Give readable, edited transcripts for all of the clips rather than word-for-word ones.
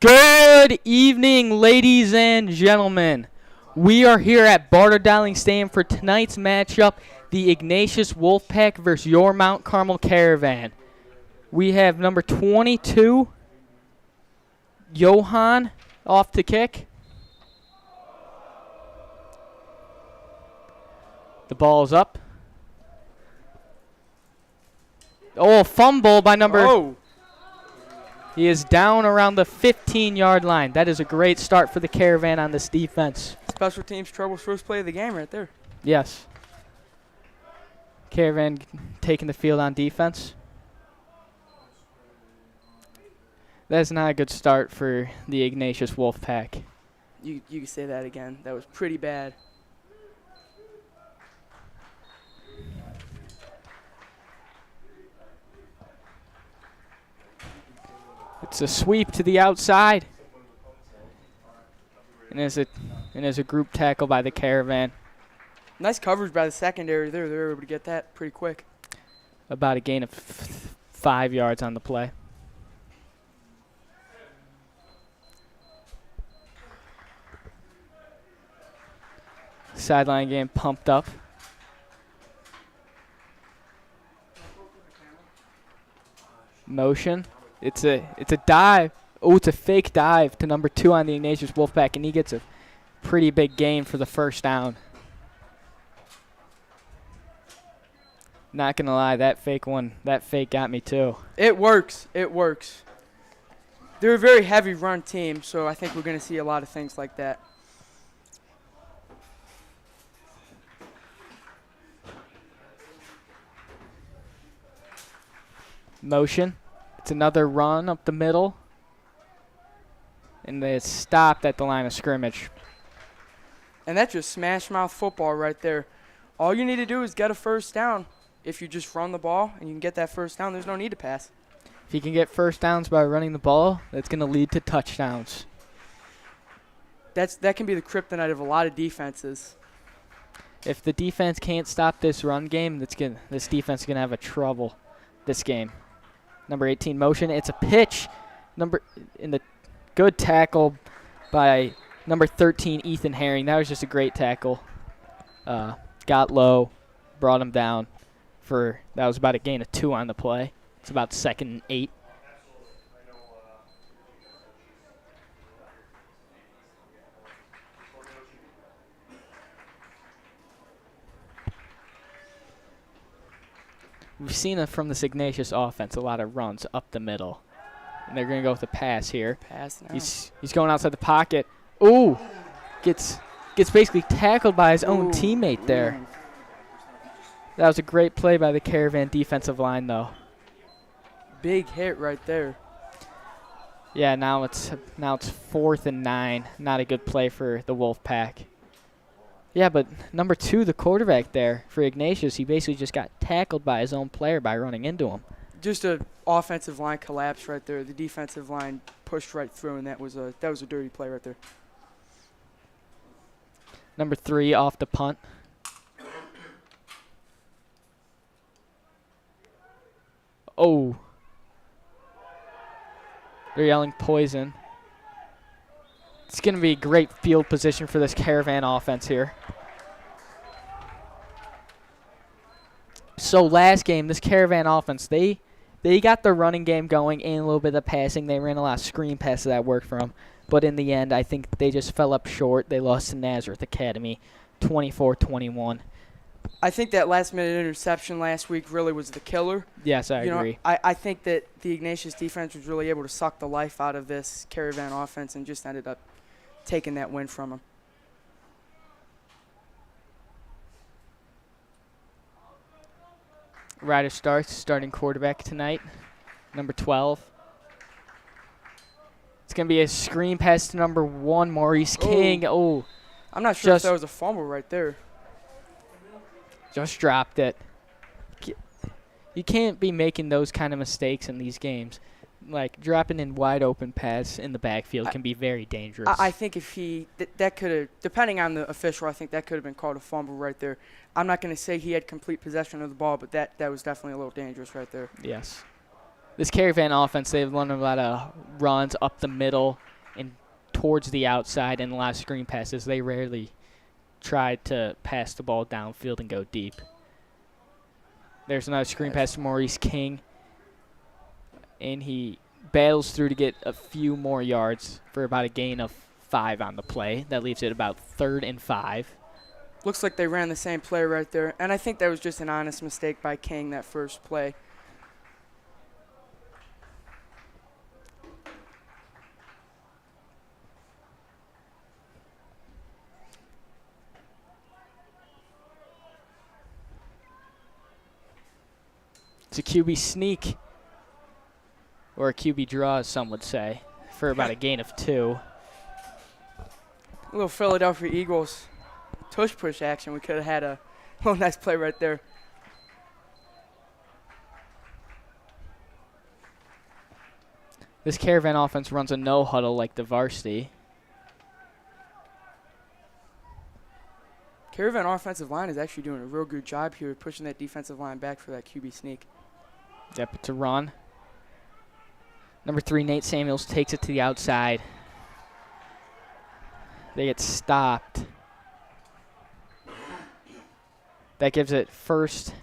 Good evening, ladies and gentlemen. We are here at Barter Dialing Stadium for tonight's matchup, the Ignatius Wolfpack versus your Mount Carmel Caravan. We have number 22, Johan, off to kick. The ball's up. Oh, fumble by number... Oh. He is down around the 15-yard line. That is a great start for the Caravan on this defense. Special teams troubles first play of the game right there. Yes. Caravan taking the field on defense. That's not a good start for the Ignatius Wolfpack. You can say that again. That was pretty bad. It's a sweep to the outside. And is a group tackle by the Caravan. Nice coverage by the secondary there. They were able to get that pretty quick. About a gain of 5 yards on the play. Sideline game pumped up. Motion. It's a dive. Oh, it's a fake dive to number 2 on the Ignatius Wolfpack, and he gets a pretty big gain for the first down. Not gonna lie, that fake got me too. It works. It works. They're a very heavy run team, so I think we're going to see a lot of things like that. Motion. It's another run up the middle. And they stopped at the line of scrimmage. And that's just smash mouth football right there. All you need to do is get a first down. If you just run the ball and you can get that first down, there's no need to pass. If you can get first downs by running the ball, that's going to lead to touchdowns. That can be the kryptonite of a lot of defenses. If the defense can't stop this run game, this defense is going to have a trouble this game. Number 18, motion. It's a pitch. Good tackle by number 13, Ethan Herring. That was just a great tackle. Got low, brought him down. That was about a gain of 2 on the play. It's about 2nd and 8. We've seen from this Ignatius offense a lot of runs up the middle. And they're going to go with a pass here. Pass now. He's going outside the pocket. Ooh! Gets basically tackled by his own teammate there. That was a great play by the Caravan defensive line, though. Big hit right there. Yeah, now it's 4th and 9. Not a good play for the Wolfpack. Yeah, but number 2, the quarterback there for Ignatius, he basically just got tackled by his own player by running into him. Just an offensive line collapse right there. The defensive line pushed right through, and that was a dirty play right there. Number 3 off the punt. Oh. They're yelling poison. It's going to be great field position for this Caravan offense here. So last game, this Caravan offense, they got the running game going and a little bit of passing. They ran a lot of screen passes that worked for them. But in the end, I think they just fell up short. They lost to Nazareth Academy 24-21. I think that last-minute interception last week really was the killer. Yes, I agree. I think that the Ignatius defense was really able to suck the life out of this Caravan offense and just ended up taking that win from them. Ryder starts, starting quarterback tonight, number 12. It's going to be a screen pass to number 1, Maurice King. Oh, I'm not sure if that was a fumble right there. Just dropped it. You can't be making those kind of mistakes in these games. Like, dropping in wide open pass in the backfield can be very dangerous. I think if that could have, depending on the official, I think that could have been called a fumble right there. I'm not going to say he had complete possession of the ball, but that was definitely a little dangerous right there. Yes. This Caravan offense, they've run a lot of runs up the middle and towards the outside and a lot of screen passes. They rarely try to pass the ball downfield and go deep. There's another screen pass to Maurice King. And he battles through to get a few more yards for about a gain of 5 on the play. That leaves it about 3rd and 5. Looks like they ran the same play right there. And I think that was just an honest mistake by King, that first play. It's a QB sneak, or a QB draw, as some would say, for about a gain of 2. A little Philadelphia Eagles tush push action. We could have had a little nice play right there. This Caravan offense runs a no huddle like the varsity. Caravan offensive line is actually doing a real good job here pushing that defensive line back for that QB sneak. Yep, it's a run. Number 3, Nate Samuels takes it to the outside. They get stopped. That gives it first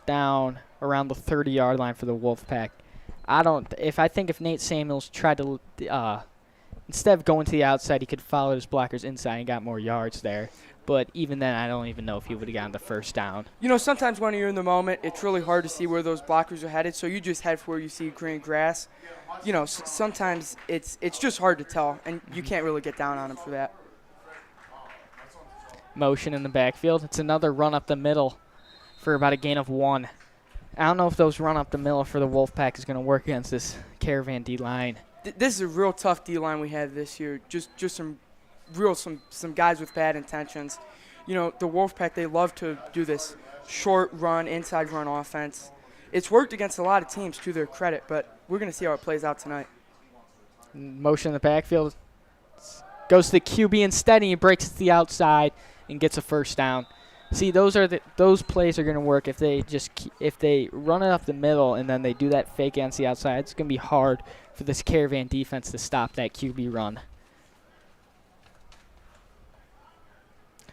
down around the 30-yard line for the Wolfpack. I think if Nate Samuels tried to, instead of going to the outside, he could follow his blockers inside and got more yards there. But even then, I don't even know if he would have gotten the first down. You know, sometimes when you're in the moment, it's really hard to see where those blockers are headed, so you just head for where you see green grass. You know, sometimes it's just hard to tell, and you can't really get down on him for that. Motion in the backfield. It's another run up the middle for about a gain of 1. I don't know if those run up the middle for the Wolfpack is going to work against this Caravan D-line. This is a real tough D-line we have this year. Just some guys with bad intentions. You know, the Wolfpack, they love to do this short run, inside run offense. It's worked against a lot of teams to their credit, but we're going to see how it plays out tonight. Motion in the backfield. Goes to the QB instead, and he breaks to the outside and gets a first down. See, those plays are going to work if they run it up the middle and then they do that fake against the outside. It's going to be hard for this Caravan defense to stop that QB run.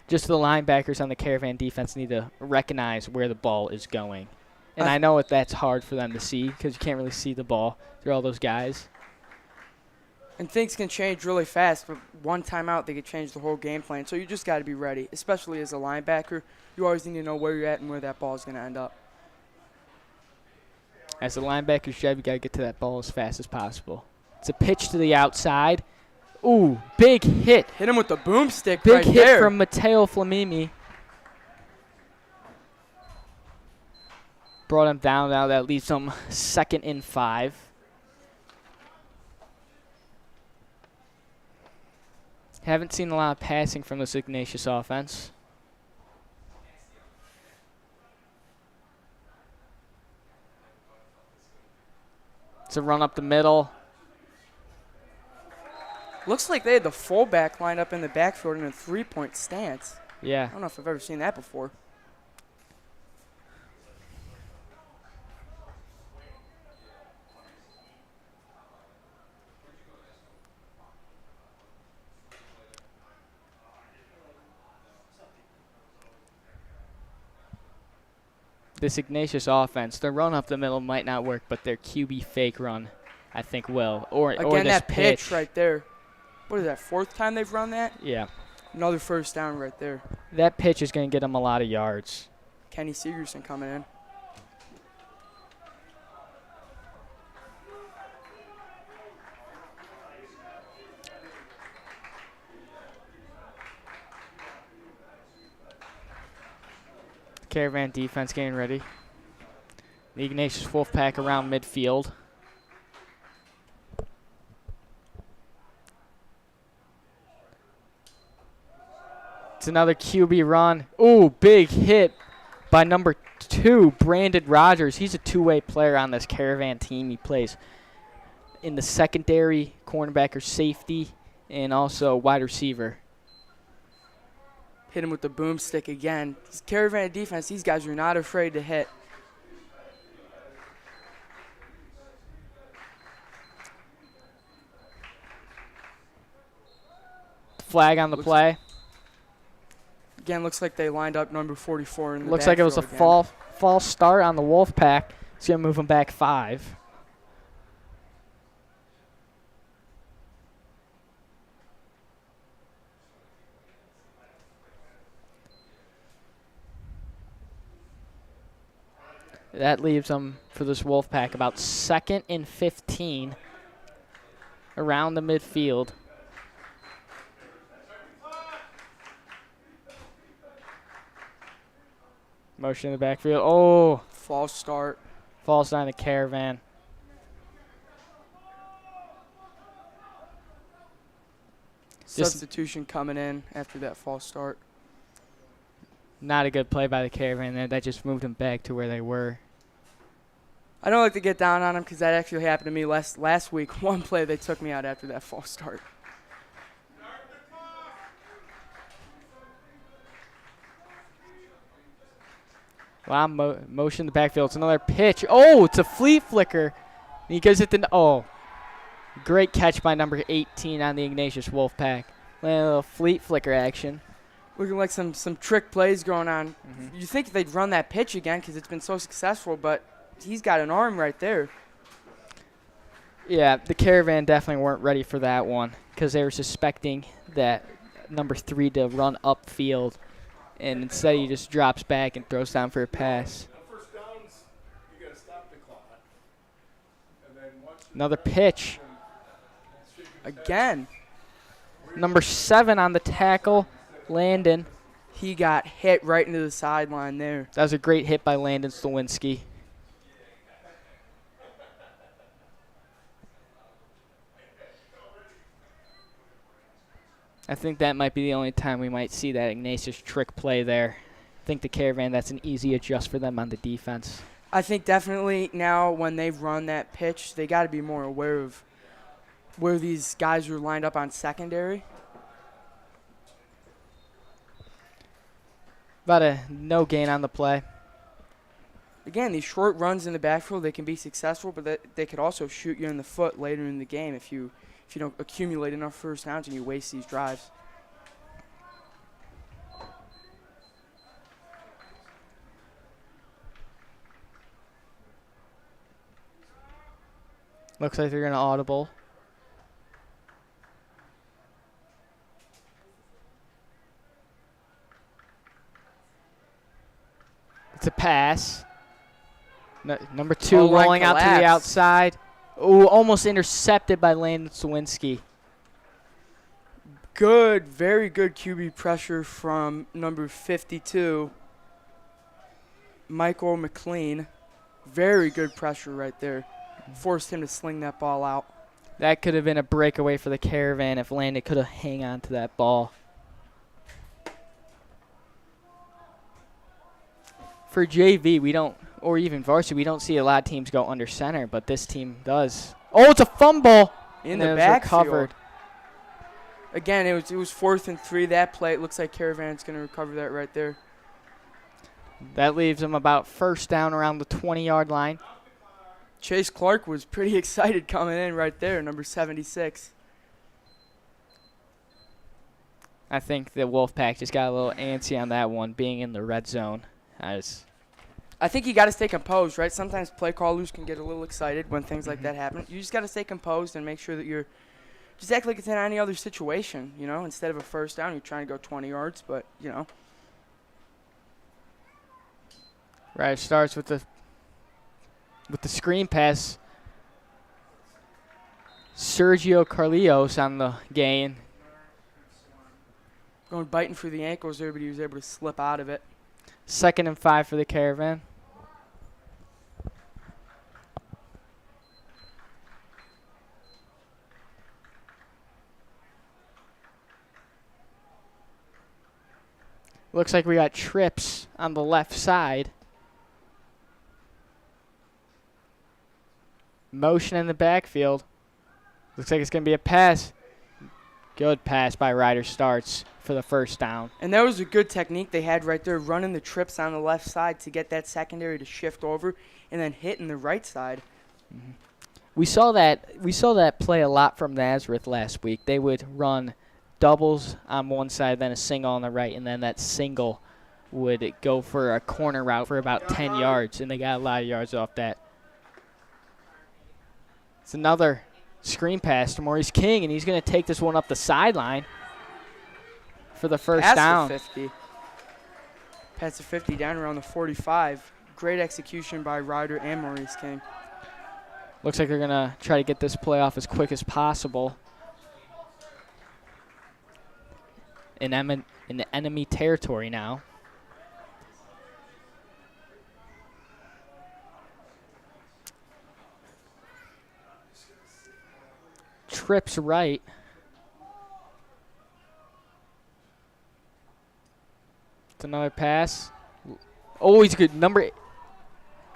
Just the linebackers on the Caravan defense need to recognize where the ball is going. And I know that's hard for them to see because you can't really see the ball through all those guys. And things can change really fast. But one timeout, they could change the whole game plan. So you just got to be ready, especially as a linebacker. You always need to know where you're at and where that ball is going to end up. As a linebacker's job, you got to get to that ball as fast as possible. It's a pitch to the outside. Ooh, big hit. Hit him with the boomstick big right hit there. From Matteo Flamini. Brought him down. Now that leaves him 2nd and 5. Haven't seen a lot of passing from this Ignatius offense. It's a run up the middle. Looks like they had the fullback lined up in the backfield in a 3-point stance. Yeah. I don't know if I've ever seen that before. This Ignatius offense, their run up the middle might not work, but their QB fake run, I think, will. Or Again, this that pitch right there. What is that, 4th time they've run that? Yeah. Another first down right there. That pitch is going to get them a lot of yards. Kenny Segerson coming in. Caravan defense getting ready. The Ignatius Wolfpack around midfield. It's another QB run. Ooh, big hit by number 2, Brandon Rogers. He's a two-way player on this Caravan team. He plays in the secondary, cornerback or safety, and also wide receiver. Hit him with the boomstick again. This Caravan defense, these guys are not afraid to hit. Flag on the play. Again, looks like they lined up number 44 in the Looks like it was a backfield again. false start on the Wolfpack. It's going to move them back 5. That leaves them, for this Wolfpack, about 2nd and 15 around the midfield. Motion in the backfield. Oh, False start. falls down the Caravan. Substitution coming in after that false start. Not a good play by the Caravan there. That just moved them back to where they were. I don't like to get down on them because that actually happened to me last week. One play, they took me out after that false start. Wow, motion in the backfield. It's another pitch. Oh, it's a fleet flicker. He goes at the great catch by number 18 on the Ignatius Wolfpack. A little fleet flicker action. Looking like some trick plays going on. You think they'd run that pitch again because it's been so successful, but he's got an arm right there. Yeah, the Caravan definitely weren't ready for that one because they were suspecting that number 3 to run upfield, and instead he just drops back and throws down for a pass. Another pitch. Again, Number 7 on the tackle, Landon. he got hit right into the sideline there. That was a great hit by Landon Slowinski. I think that might be the only time we might see that Ignatius trick play there. I think the Caravan, that's an easy adjust for them on the defense. I think definitely now when they've run that pitch, they got to be more aware of where these guys are lined up on secondary. About a no gain on the play. Again, these short runs in the backfield, they can be successful, but they could also shoot you in the foot later in the game if you don't accumulate enough first downs and you waste these drives. Looks like they're going to audible. It's a pass. Number 2 Goal line rolling out to the collapse. outside. Ooh, almost intercepted by Landon Slowinski. Good, very good QB pressure from number 52, Michael McLean. Very good pressure right there. Forced him to sling that ball out. That could have been a breakaway for the Caravan if Landon could have hang on to that ball. For JV, we don't, or even varsity, we don't see a lot of teams go under center, but this team does. Oh, it's a fumble! In And the it was backfield. recovered. Again, it was 4th and 3. That play, it looks like Caravan's going to recover that right there. That leaves them about first down around the 20-yard line. Chase Clark was pretty excited coming in right there, number 76. I think the Wolfpack just got a little antsy on that one, being in the red zone. I think you got to stay composed, right? Sometimes play callers can get a little excited when things like that happen. You just got to stay composed and make sure that you're just act like it's in any other situation, you know. Instead of a first down, you're trying to go 20 yards, but, you know. Right, starts with the screen pass. Sergio Carlios on the gain. Going biting for the ankles there, but he was able to slip out of it. 2nd and 5 for the Caravan. Looks like we got trips on the left side. Motion in the backfield. Looks like it's going to be a pass. Good pass by Ryder Starts for the first down. And that was a good technique they had right there, running the trips on the left side to get that secondary to shift over and then hitting the right side. We saw that play a lot from Nazareth last week. They would run doubles on one side, then a single on the right, and then that single would go for a corner route for about 10 yards, and they got a lot of yards off that. It's another screen pass to Maurice King, and he's going to take this one up the sideline for the first down. Pass the 50. Pass the 50 down around the 45. Great execution by Ryder and Maurice King. Looks like they're going to try to get this play off as quick as possible. In enemy territory now. Trips right. It's another pass. Oh, he's good. Number 8.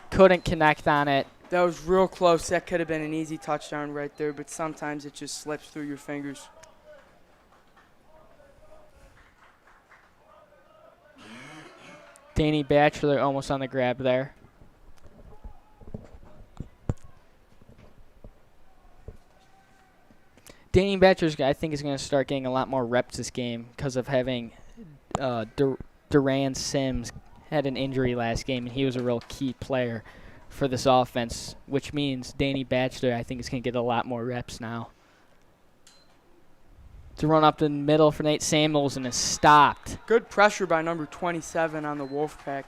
Couldn't connect on it. That was real close. That could have been an easy touchdown right there, but sometimes it just slips through your fingers. Danny Batchelor almost on the grab there. Danny Batchelor, I think, is going to start getting a lot more reps this game because of having Duran Sims had an injury last game, and he was a real key player for this offense, which means Danny Batchelor, I think, is going to get a lot more reps now. To run up the middle for Nate Samuels, and is stopped. Good pressure by number 27 on the Wolfpack.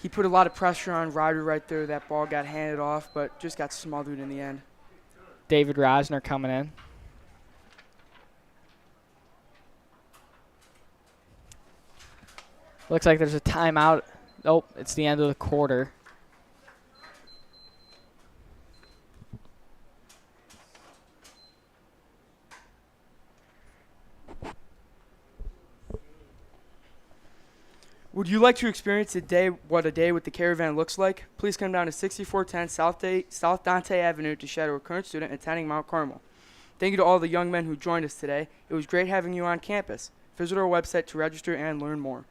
He put a lot of pressure on Ryder right there. That ball got handed off, but just got smothered in the end. David Rosner coming in. Looks like there's a timeout. Oh, it's the end of the quarter. Would you like to experience what a day with the Caravan looks like? Please come down to 6410 South Dante Avenue to shadow a current student attending Mount Carmel. Thank you to all the young men who joined us today. It was great having you on campus. Visit our website to register and learn more.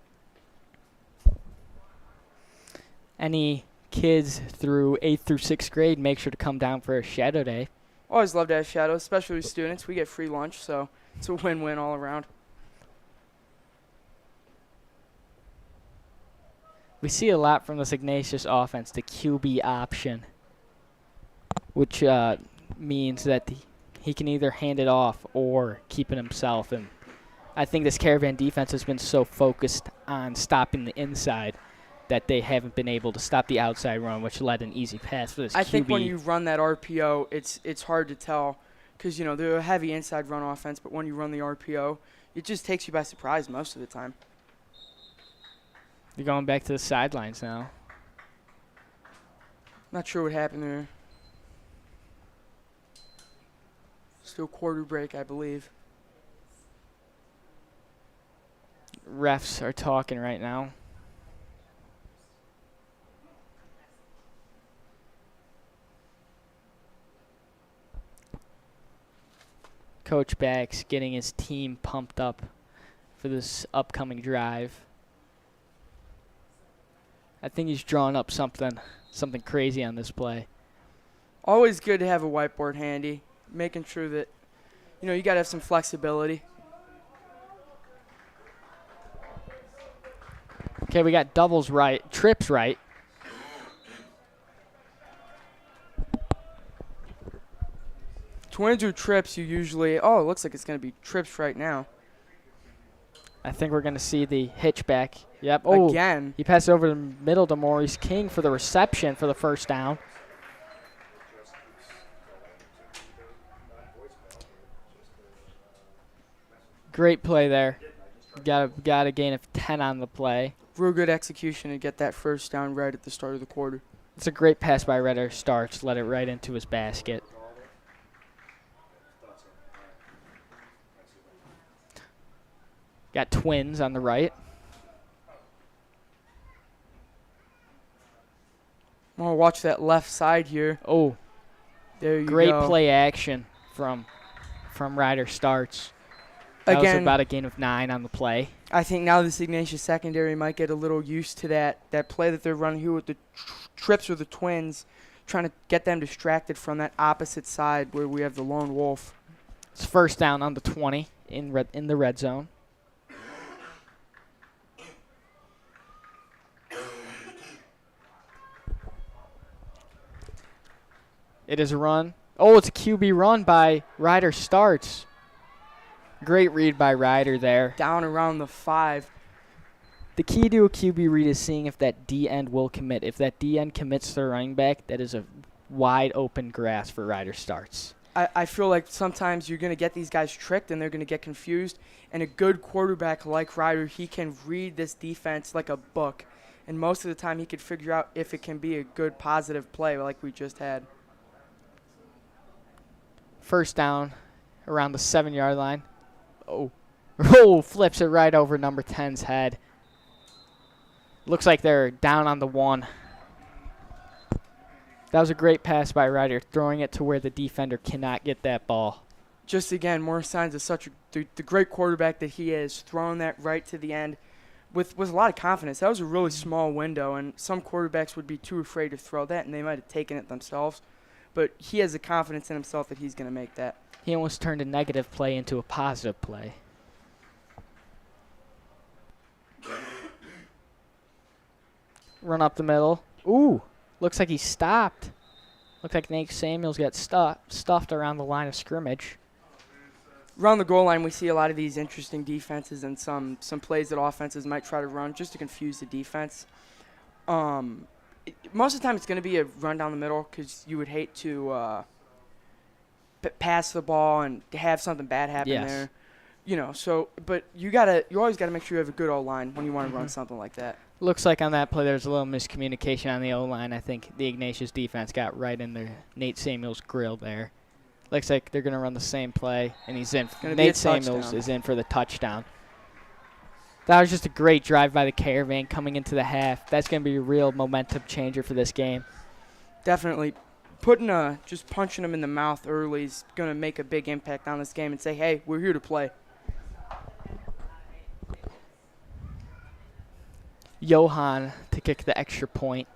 Any kids through 8th through 6th grade, make sure to come down for a shadow day. Always love to have shadows, especially students. We get free lunch, so it's a win-win all around. We see a lot from this Ignatius offense, the QB option, which means that he can either hand it off or keep it himself. And I think this Caravan defense has been so focused on stopping the inside that they haven't been able to stop the outside run, which led an easy pass for this QB. I think when you run that RPO, it's hard to tell because, they're a heavy inside run offense, but when you run the RPO, it just takes you by surprise most of the time. You're going back to the sidelines now. Not sure what happened there. Still quarter break, I believe. Refs are talking right now. Coach Bax getting his team pumped up for this upcoming drive. I think he's drawn up something crazy on this play. Always good to have a whiteboard handy, making sure that, you got to have some flexibility. Okay, we got doubles right, trips right. Twins or trips, you usually, it looks like it's going to be trips right now. I think we're going to see the hitchback. Yep. Oh, again. He passed over the middle to Maurice King for the reception for the first down. Great play there. Got a gain of 10 on the play. Real good execution to get that first down right at the start of the quarter. It's a great pass by Redder Starks. Let it right into his basket. Got twins on the right. Oh, watch that left side here. Oh, there you go. Great play action from Ryder Starts. That was about a gain of 9 on the play. I think now this Ignatius secondary might get a little used to that play that they're running here with the trips or the twins, trying to get them distracted from that opposite side where we have the lone wolf. It's first down on the 20. in the red zone. It is a run. Oh, it's a QB run by Ryder Starts. Great read by Ryder there. Down around the 5. The key to a QB read is seeing if that D end will commit. If that D end commits to the running back, that is a wide open grass for Ryder Starts. I feel like sometimes you're going to get these guys tricked and they're going to get confused. And a good quarterback like Ryder, he can read this defense like a book. And most of the time he could figure out if it can be a good positive play like we just had. First down around the 7-yard line. Oh, flips it right over number 10's head. Looks like they're down on the 1. That was a great pass by Ryder, throwing it to where the defender cannot get that ball. Just again, more signs of the great quarterback that he is, throwing that right to the end with a lot of confidence. That was a really small window, and some quarterbacks would be too afraid to throw that, and they might have taken it themselves. But he has the confidence in himself that he's going to make that. He almost turned a negative play into a positive play. Run up the middle. Ooh, looks like he stopped. Looks like Nate Samuels got stuffed around the line of scrimmage. Around the goal line, we see a lot of these interesting defenses and some plays that offenses might try to run just to confuse the defense. Most of the time, it's going to be a run down the middle because you would hate to pass the ball and have something bad happen there. You know, but you always gotta make sure you have a good O-line when you want to run something like that. Looks like on that play there's a little miscommunication on the O-line. I think the Ignatius defense got right in there. Nate Samuels' grill there. Looks like they're gonna run the same play, and he's in. Nate Samuels is in for the touchdown. That was just a great drive by the Caravan coming into the half. That's gonna be a real momentum changer for this game. Definitely. Just punching him in the mouth early is gonna make a big impact on this game and say, hey, we're here to play. Johan to kick the extra point.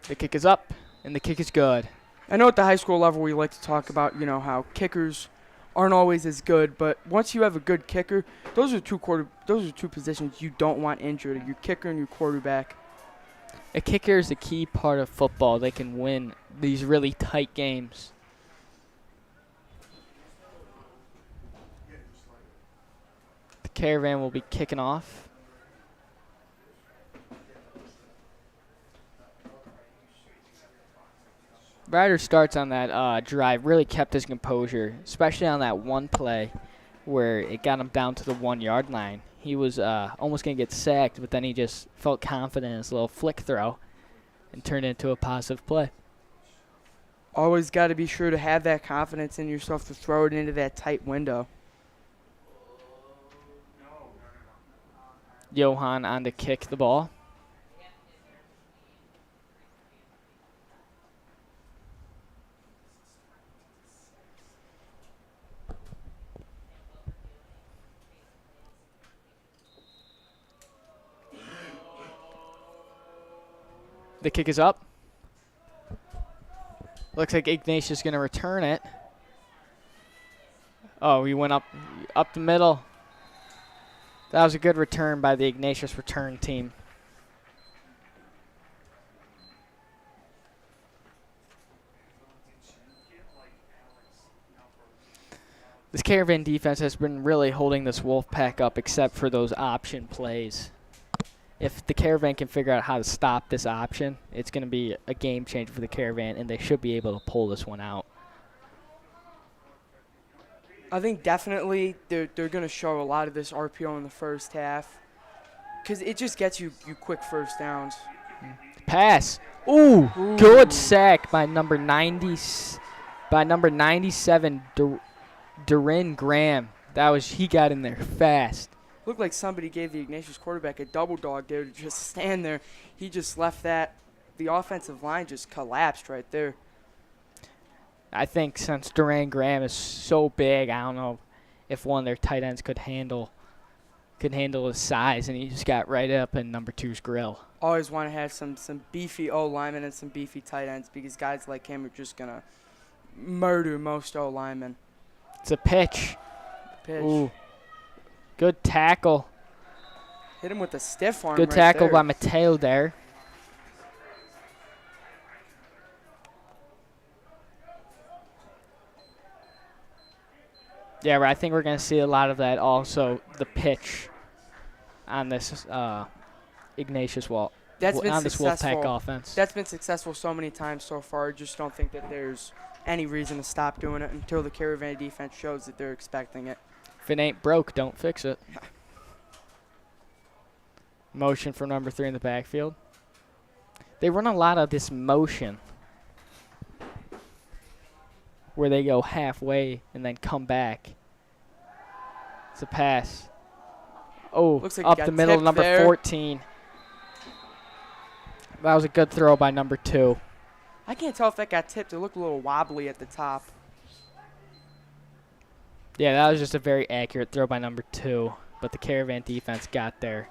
The kick is up, and the kick is good. I know at the high school level we like to talk about, how kickers aren't always as good, but once you have a good kicker, those are two positions you don't want injured, your kicker and your quarterback. A kicker is a key part of football. They can win these really tight games. The Caravan will be kicking off. Ryder Starts on that drive really kept his composure, especially on that one play where it got him down to the 1-yard line. He was almost going to get sacked, but then he just felt confident in his little flick throw and turned it into a positive play. Always got to be sure to have that confidence in yourself to throw it into that tight window. Johan on to kick the ball. The kick is up. Looks like Ignatius is going to return it. Oh, he went up the middle. That was a good return by the Ignatius return team. This Caravan defense has been really holding this Wolfpack up except for those option plays. If the Caravan can figure out how to stop this option, it's going to be a game changer for the Caravan, and they should be able to pull this one out. I think definitely they're going to show a lot of this RPO in the first half because it just gets you quick first downs. Pass. Ooh. Good sack by number 97, Durin Graham. He got in there fast. Looked like somebody gave the Ignatius quarterback a double dog there to just stand there. He just left that. The offensive line just collapsed right there. I think since Duran Graham is so big, I don't know if one of their tight ends could handle could handle his size, and he just got right up in number 2's grill. Always want to have some beefy O linemen and some beefy tight ends because guys like him are just gonna murder most O linemen. It's a pitch. Pitch. Ooh. Good tackle. Hit him with a stiff arm. Good right tackle there. by Mateo there. Yeah, I think we're going to see a lot of that also, the pitch on this Ignatius Wolfpack offense. That's been successful so many times so far. Just don't think that there's any reason to stop doing it until the Caravan defense shows that they're expecting it. If it ain't broke, don't fix it. Motion for number 3 in the backfield. They run a lot of this motion where they go halfway and then come back. It's a pass. Oh, Looks like up the middle, number there. 14. That was a good throw by number 2. I can't tell if that got tipped. It looked a little wobbly at the top. Yeah, that was just a very accurate throw by number 2, but the Caravan defense got there.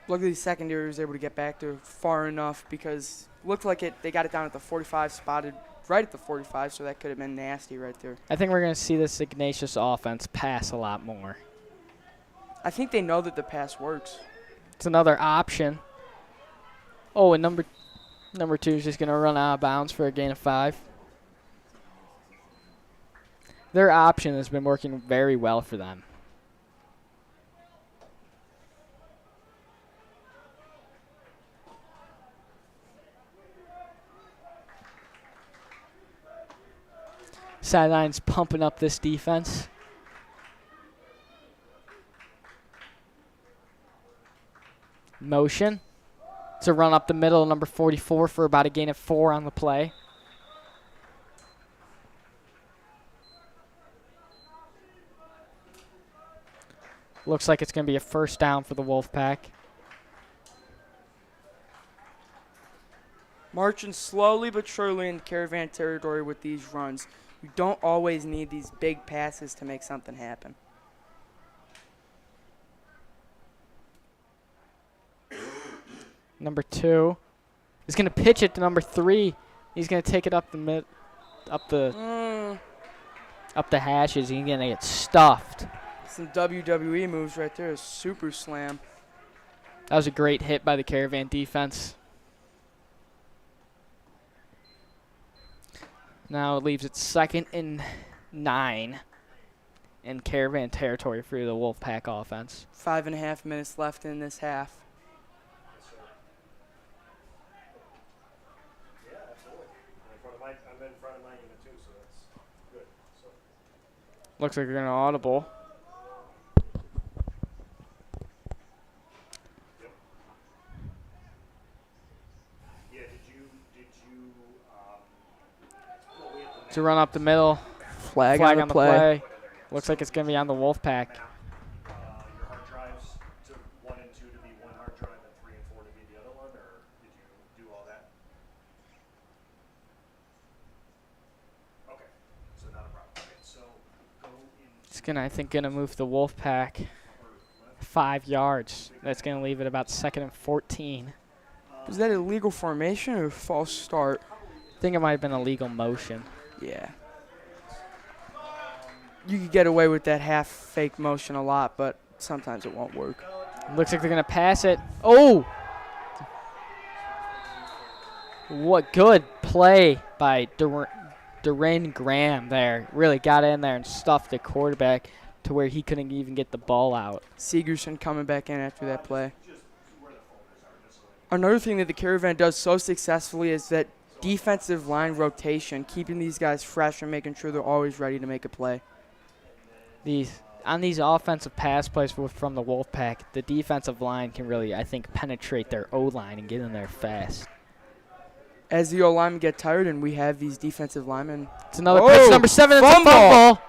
Luckily, the secondary was able to get back there far enough because it looked like they got it down at the 45, spotted right at the 45, so that could have been nasty right there. I think we're going to see this Ignatius offense pass a lot more. I think they know that the pass works. It's another option. Oh, and number 2 is just going to run out of bounds for a gain of 5. Their option has been working very well for them. Sideline's pumping up this defense. Motion. It's a run up the middle, number 44 for about a gain of 4 on the play. Looks like it's going to be a first down for the Wolfpack. Marching slowly but surely in Caravan territory with these runs. You don't always need these big passes to make something happen. Number 2 is going to pitch it to number 3. He's going to take it up the hashes. He's going to get stuffed. Some WWE moves right there. A super slam. That was a great hit by the Caravan defense. Now it leaves it 2nd and 9 in Caravan territory for the Wolfpack offense. 5.5 minutes left in this half. Yeah, absolutely. I'm in front of my unit too, so that's good. So. Looks like they're going to audible. Yep. Yeah, did you To run up the middle. Flag Flag on the play. Looks like it's going to be on the Wolfpack. your hard drives to 1 and 2 to be one hard drive and 3 and 4 to be the other one, or did you do all that? Okay, so not a problem. Okay, so go in. It's going to, I think, going to move the Wolfpack 5 yards. That's going to leave it about 2nd and 14. Was that a legal formation or a false start? I think it might have been a legal motion. Yeah. You could get away with that half fake motion a lot, but sometimes it won't work. Looks like they're going to pass it. Oh! What good play by Duran Graham there. Really got in there and stuffed the quarterback to where he couldn't even get the ball out. Segerson coming back in after that play. Another thing that the Caravan does so successfully is that defensive line rotation, keeping these guys fresh and making sure they're always ready to make a play. On these offensive pass plays from the Wolfpack, the defensive line can really, I think, penetrate their O-line and get in there fast. As the O-linemen get tired and we have these defensive linemen. It's another pitch, number 7, it's a fumble.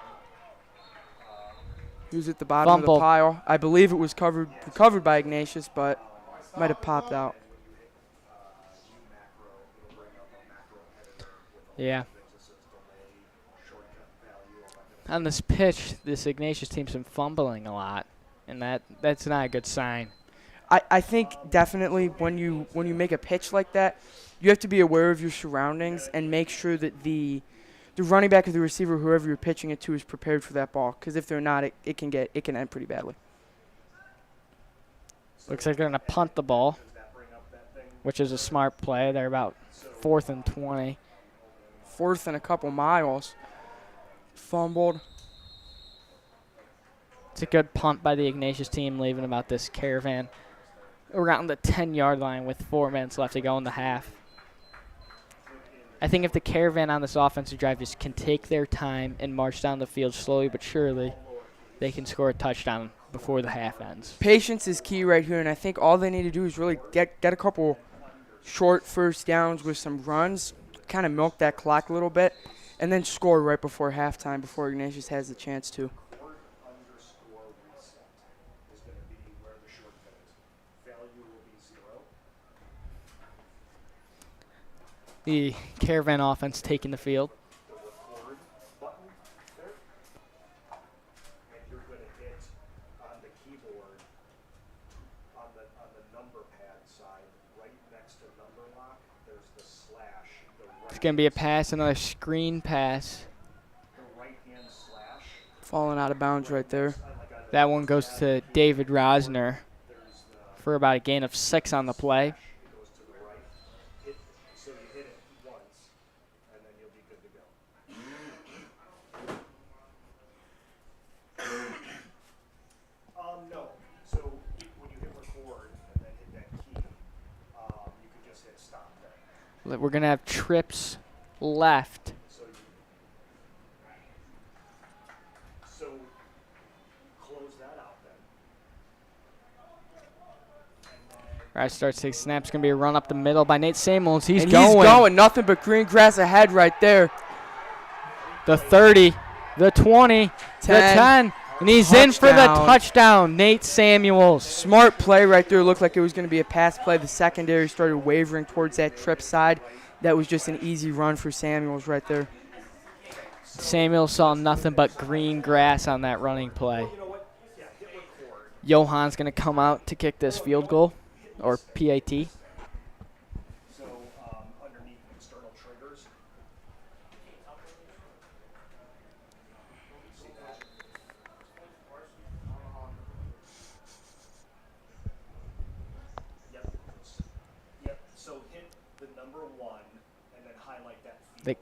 He was at the bottom of the pile. I believe it was recovered by Ignatius, but might have popped out. Yeah. on this pitch, this Ignatius team's been fumbling a lot, and that's not a good sign. I think definitely when you make a pitch like that, you have to be aware of your surroundings and make sure that the running back or the receiver, whoever you're pitching it to, is prepared for that ball. Because if they're not, it can end pretty badly. Looks like they're gonna punt the ball, Does that bring up that thing? which is a smart play. They're about 4th and 20. 4th and a couple miles. Fumbled. It's a good punt by the Ignatius team, leaving about this Caravan around the 10-yard line with 4 minutes left to go in the half. I think if the Caravan on this offensive drive just can take their time and march down the field slowly but surely, they can score a touchdown before the half ends. Patience is key right here, and I think all they need to do is really get a couple short first downs with some runs, kind of milk that clock a little bit, and then score right before halftime before Ignatius has the chance to. Underscore reset is going to be where the shortcut is. Value will be 0. The Caravan offense taking the field. The record button there, and you're going to hit on the keyboard on the number pad side, right next to number lock. There's the slash. It's going to be a pass, another screen pass. The right hand slash. Falling out of bounds right there. That one goes to David Rosner for about a gain of 6 on the play. It goes to the right. So you hit it once, and then you'll be good to go. No. So when you hit record and then hit that key, you can just hit stop there. We're going to have trips left. So close that out then. All right, starts 6 snaps. Going to be a run up the middle by Nate Samuels. He's And going. he's going. Nothing but green grass ahead right there. The 30, the 20, the 10. And he's in for the touchdown, Nate Samuels. Smart play right there. Looked like it was going to be a pass play. The secondary started wavering towards that trip side. That was just an easy run for Samuels right there. Samuels saw nothing but green grass on that running play. Johan's going to come out to kick this field goal, or PAT. So underneath external triggers. See that? Yep. Yep. So hit the number 1 and then highlight that field.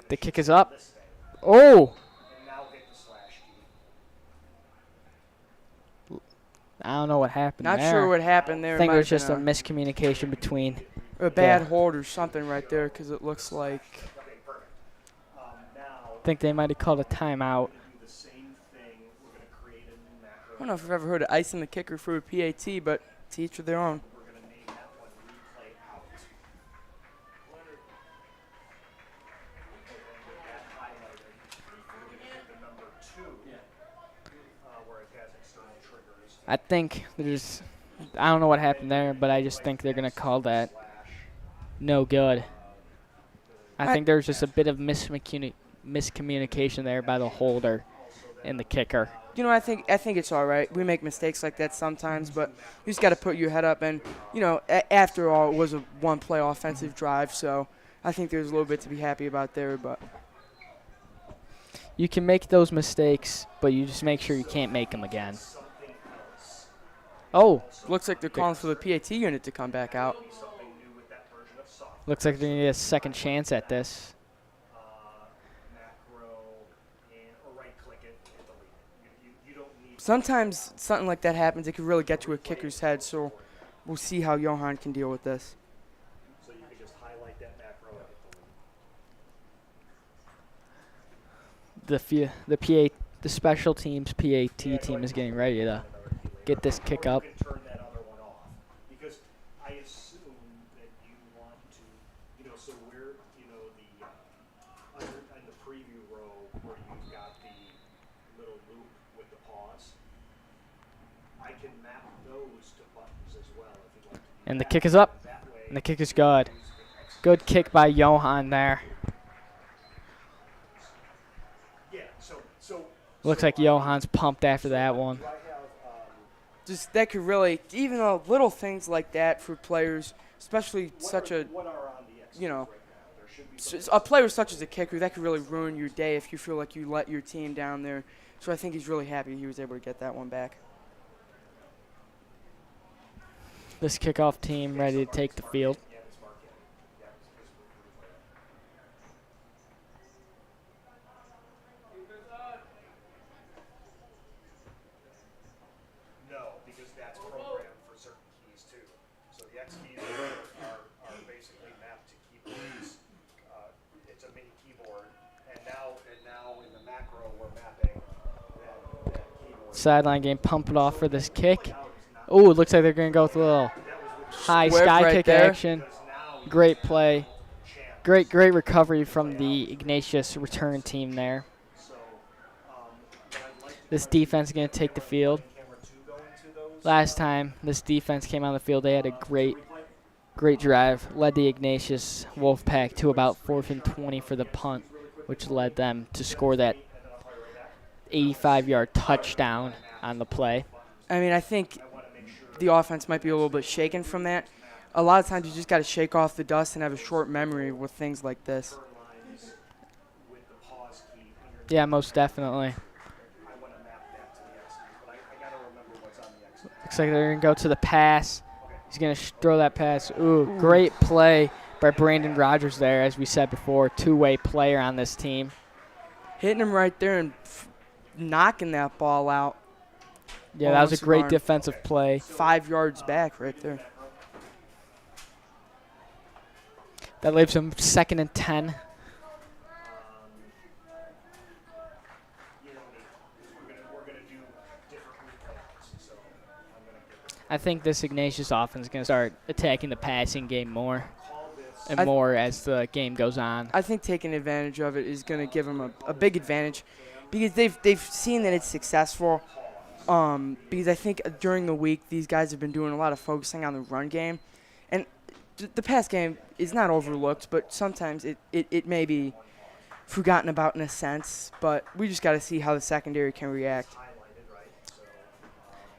The kick is up. This thing. Oh! And now hit the slash key. I don't know what happened Not there. sure what happened there. I think it might was have just a been miscommunication between. a bad hold or something right there because it looks like. Okay, perfect. Now I think they might have called a timeout. do the same thing. We're going to create a new macro. I don't know if I've ever heard of icing the kicker for a PAT, but to each of their own. We're going to name that one replay out. And then with that highlighted, we're going to hit the number 2 where it has external triggers. I think there's. I don't know what happened there, but I just think they're going to call that no good. I think there's just a bit of miscommunication there by the holder and the kicker. You know, I think it's all right. We make mistakes like that sometimes, but you just got to put your head up. And you know, after all, it was a one-play offensive drive, so I think there's a little bit to be happy about there. But You can make those mistakes, but you just make sure you can't make them again. Oh, looks like they're calling for the PAT unit to come back out. looks like they're going to get a second chance at this. Macro or right click it and delete it. You don't need. Sometimes something like that happens. It could really get to a kicker's head, so we'll see how Johan can deal with this. So you can just highlight that macro and hit delete. The special teams PAT team is getting ready to get this kick up. You can turn that other one off because I assume that you want to, so where, the under in the preview row where you've got the little loop with the pause, I can map those to buttons as well if you'd like to do And the that. kick is up, That way, and the kick is good. Good kick by Johan there. yeah. So Looks like Johan's pumped after that one. Just that could really, even though little things like that for players, especially such a, you know, a player such as a kicker, that could really ruin your day if you feel like you let your team down there. So I think he's really happy he was able to get that one back. This kickoff team ready to take the field. No, because that's programmed for certain keys too. So the X keys are basically mapped to keyboards. It's a mini keyboard, and now in the macro we're mapping that keyboard. Sideline game, pump it off for this kick. Oh, it looks like they're going to go with a little high Squib sky right kick there. action. Great play. Great recovery from the Ignatius return team there. This defense is going to take the field. Last time this defense came on the field, they had a great drive. Led the Ignatius Wolfpack to about 4th and 20 for the punt, which led them to score that 85-yard touchdown on the play. I mean, I think the offense might be a little bit shaken from that. A lot of times you just got to shake off the dust and have a short memory with things like this. Yeah, most definitely. Looks like they're going to go to the pass. He's going to throw that pass. Ooh, great play by Brandon Rogers there, as we said before. Two-way player on this team. Hitting him right there and knocking that ball out. Yeah, that was a Almost great gone. defensive play. 5 yards back right there. That leaves him 2nd and 10. I think this Ignatius offense is going to start attacking the passing game more and more as the game goes on. I think taking advantage of it is going to give them a big advantage because they've seen that it's successful. Because I think during the week these guys have been doing a lot of focusing on the run game, and the pass game is not overlooked, but sometimes it may be forgotten about in a sense. But we just got to see how the secondary can react.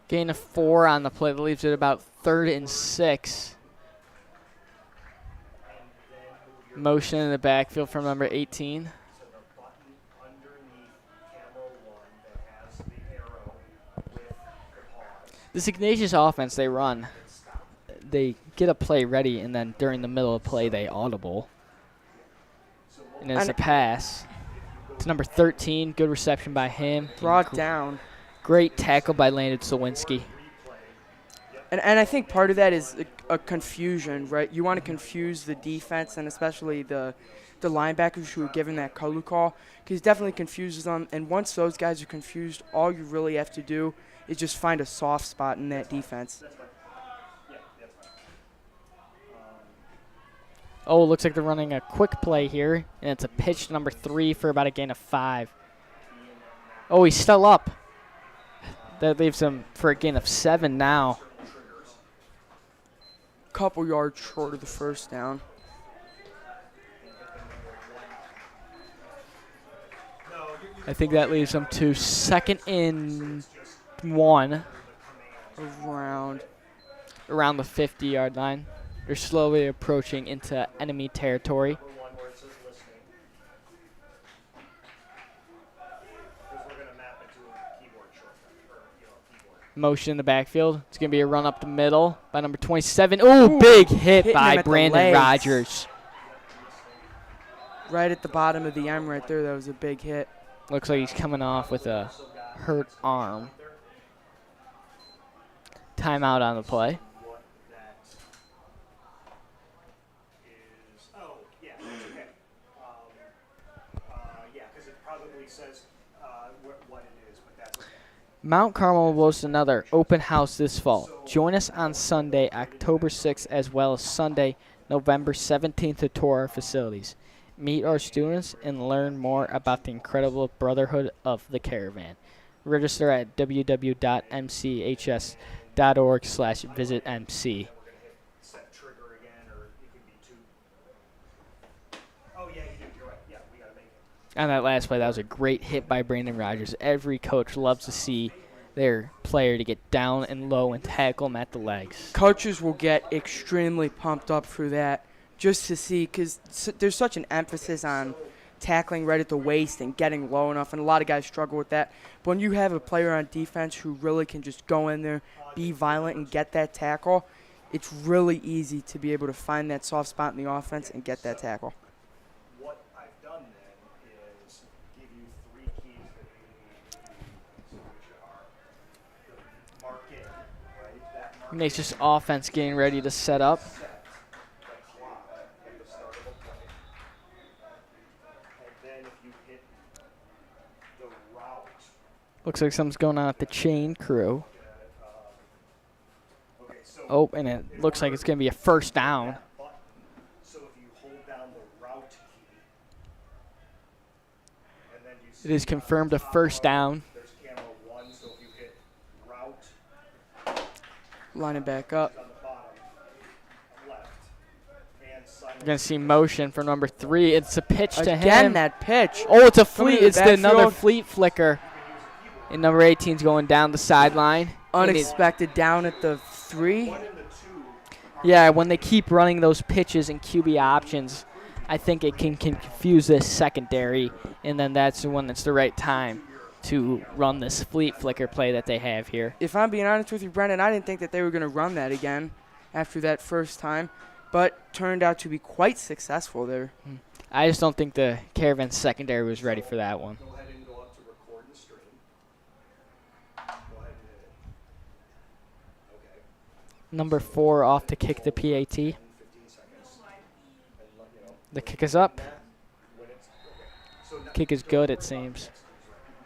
Gain of 4 on the play. That leaves it about 3rd and 6. Motion in the backfield from number 18. This Ignatius offense, they run. They get a play ready, and then during the middle of play, they audible. And it's a pass. It's number 13. Good reception by him. Brought down. Great tackle by Landon Sawinski. And I think part of that is a confusion, right? You want to confuse the defense and especially the linebackers who are given that color call, because it definitely confuses them. And once those guys are confused, all you really have to do is just find a soft spot in that defense. Oh, looks like they're running a quick play here, and it's a pitch to number 3 for about a gain of 5. Oh, he's still up. That leaves him for a gain of 7 now. Couple yards short of the first down. I think that leaves him to 2nd and 1 around the 50-yard line. They're slowly approaching into enemy territory. Motion in the backfield. It's going to be a run up the middle by number 27. Ooh, big hit by Brandon Rogers. Right at the bottom of the M right there. That was a big hit. Looks like he's coming off with a hurt arm. Timeout on the play. Mount Carmel will host another open house this fall. Join us on Sunday, October 6th, as well as Sunday, November 17th to tour our facilities. Meet our students and learn more about the incredible brotherhood of the Caravan. Register at www.mchs.org/visitmc. On that last play, that was a great hit by Brandon Rogers. Every coach loves to see their player to get down and low and tackle him at the legs. Coaches will get extremely pumped up for that just to see, because there's such an emphasis on tackling right at the waist and getting low enough, and a lot of guys struggle with that. But when you have a player on defense who really can just go in there, be violent, and get that tackle, it's really easy to be able to find that soft spot in the offense and get that tackle. What I've done then is give you 3 keys that you need, which are the mark in, right? That mark Ignatius offense getting ready to set up. set, the clock at the start of a play. And then if you hit the route, Looks like something's going on at the chain crew. okay, so Oh, and it looks like it's going to be a first down. that button. So if you hold down the route key, and then you see It is confirmed a first down. there's camera 1, so if you hit route Line it back up. on the bottom left and side. You're going to see motion for number 3. It's a pitch to Again, him. that pitch. Oh, it's a Coming fleet. to the It's another backfield. fleet flicker. And number 18's going down the sideline. And it- Unexpected down at the 3. Yeah, when they keep running those pitches and QB options, I think it can confuse this secondary, and then that's when it's the right time to run this fleet flicker play that they have here. If I'm being honest with you, Brendan, I didn't think that they were going to run that again after that first time, but turned out to be quite successful there. I just don't think the Caravan secondary was ready for that one. Go ahead and go up to record and stream. Go ahead and hit it. Okay. Number 4 off to kick the PAT. 15 seconds. And let you know The kick is up. when it's okay. So now Kick is good, it seems.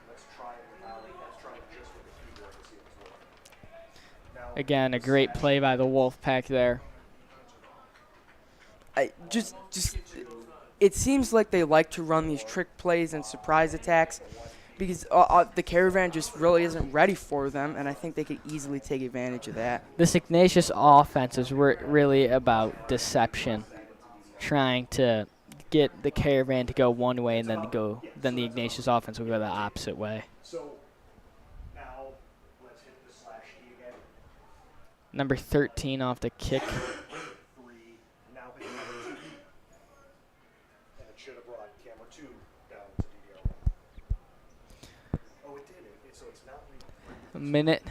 let's try it without let's try it just with the keyboard to see if it's working. Now Again, a great play by the Wolfpack there. It seems like they like to run these trick plays and surprise attacks because the Caravan just really isn't ready for them, and I think they could easily take advantage of that. This Ignatius offense is really about deception, trying to get the Caravan to go one way and then the Ignatius offense will go the opposite way. so now let's hit the slash key again. Number 13 off the kick. 3. Now hit number 2. And it should have brought camera 2 down to DDR. Oh, it did. So it's not A minute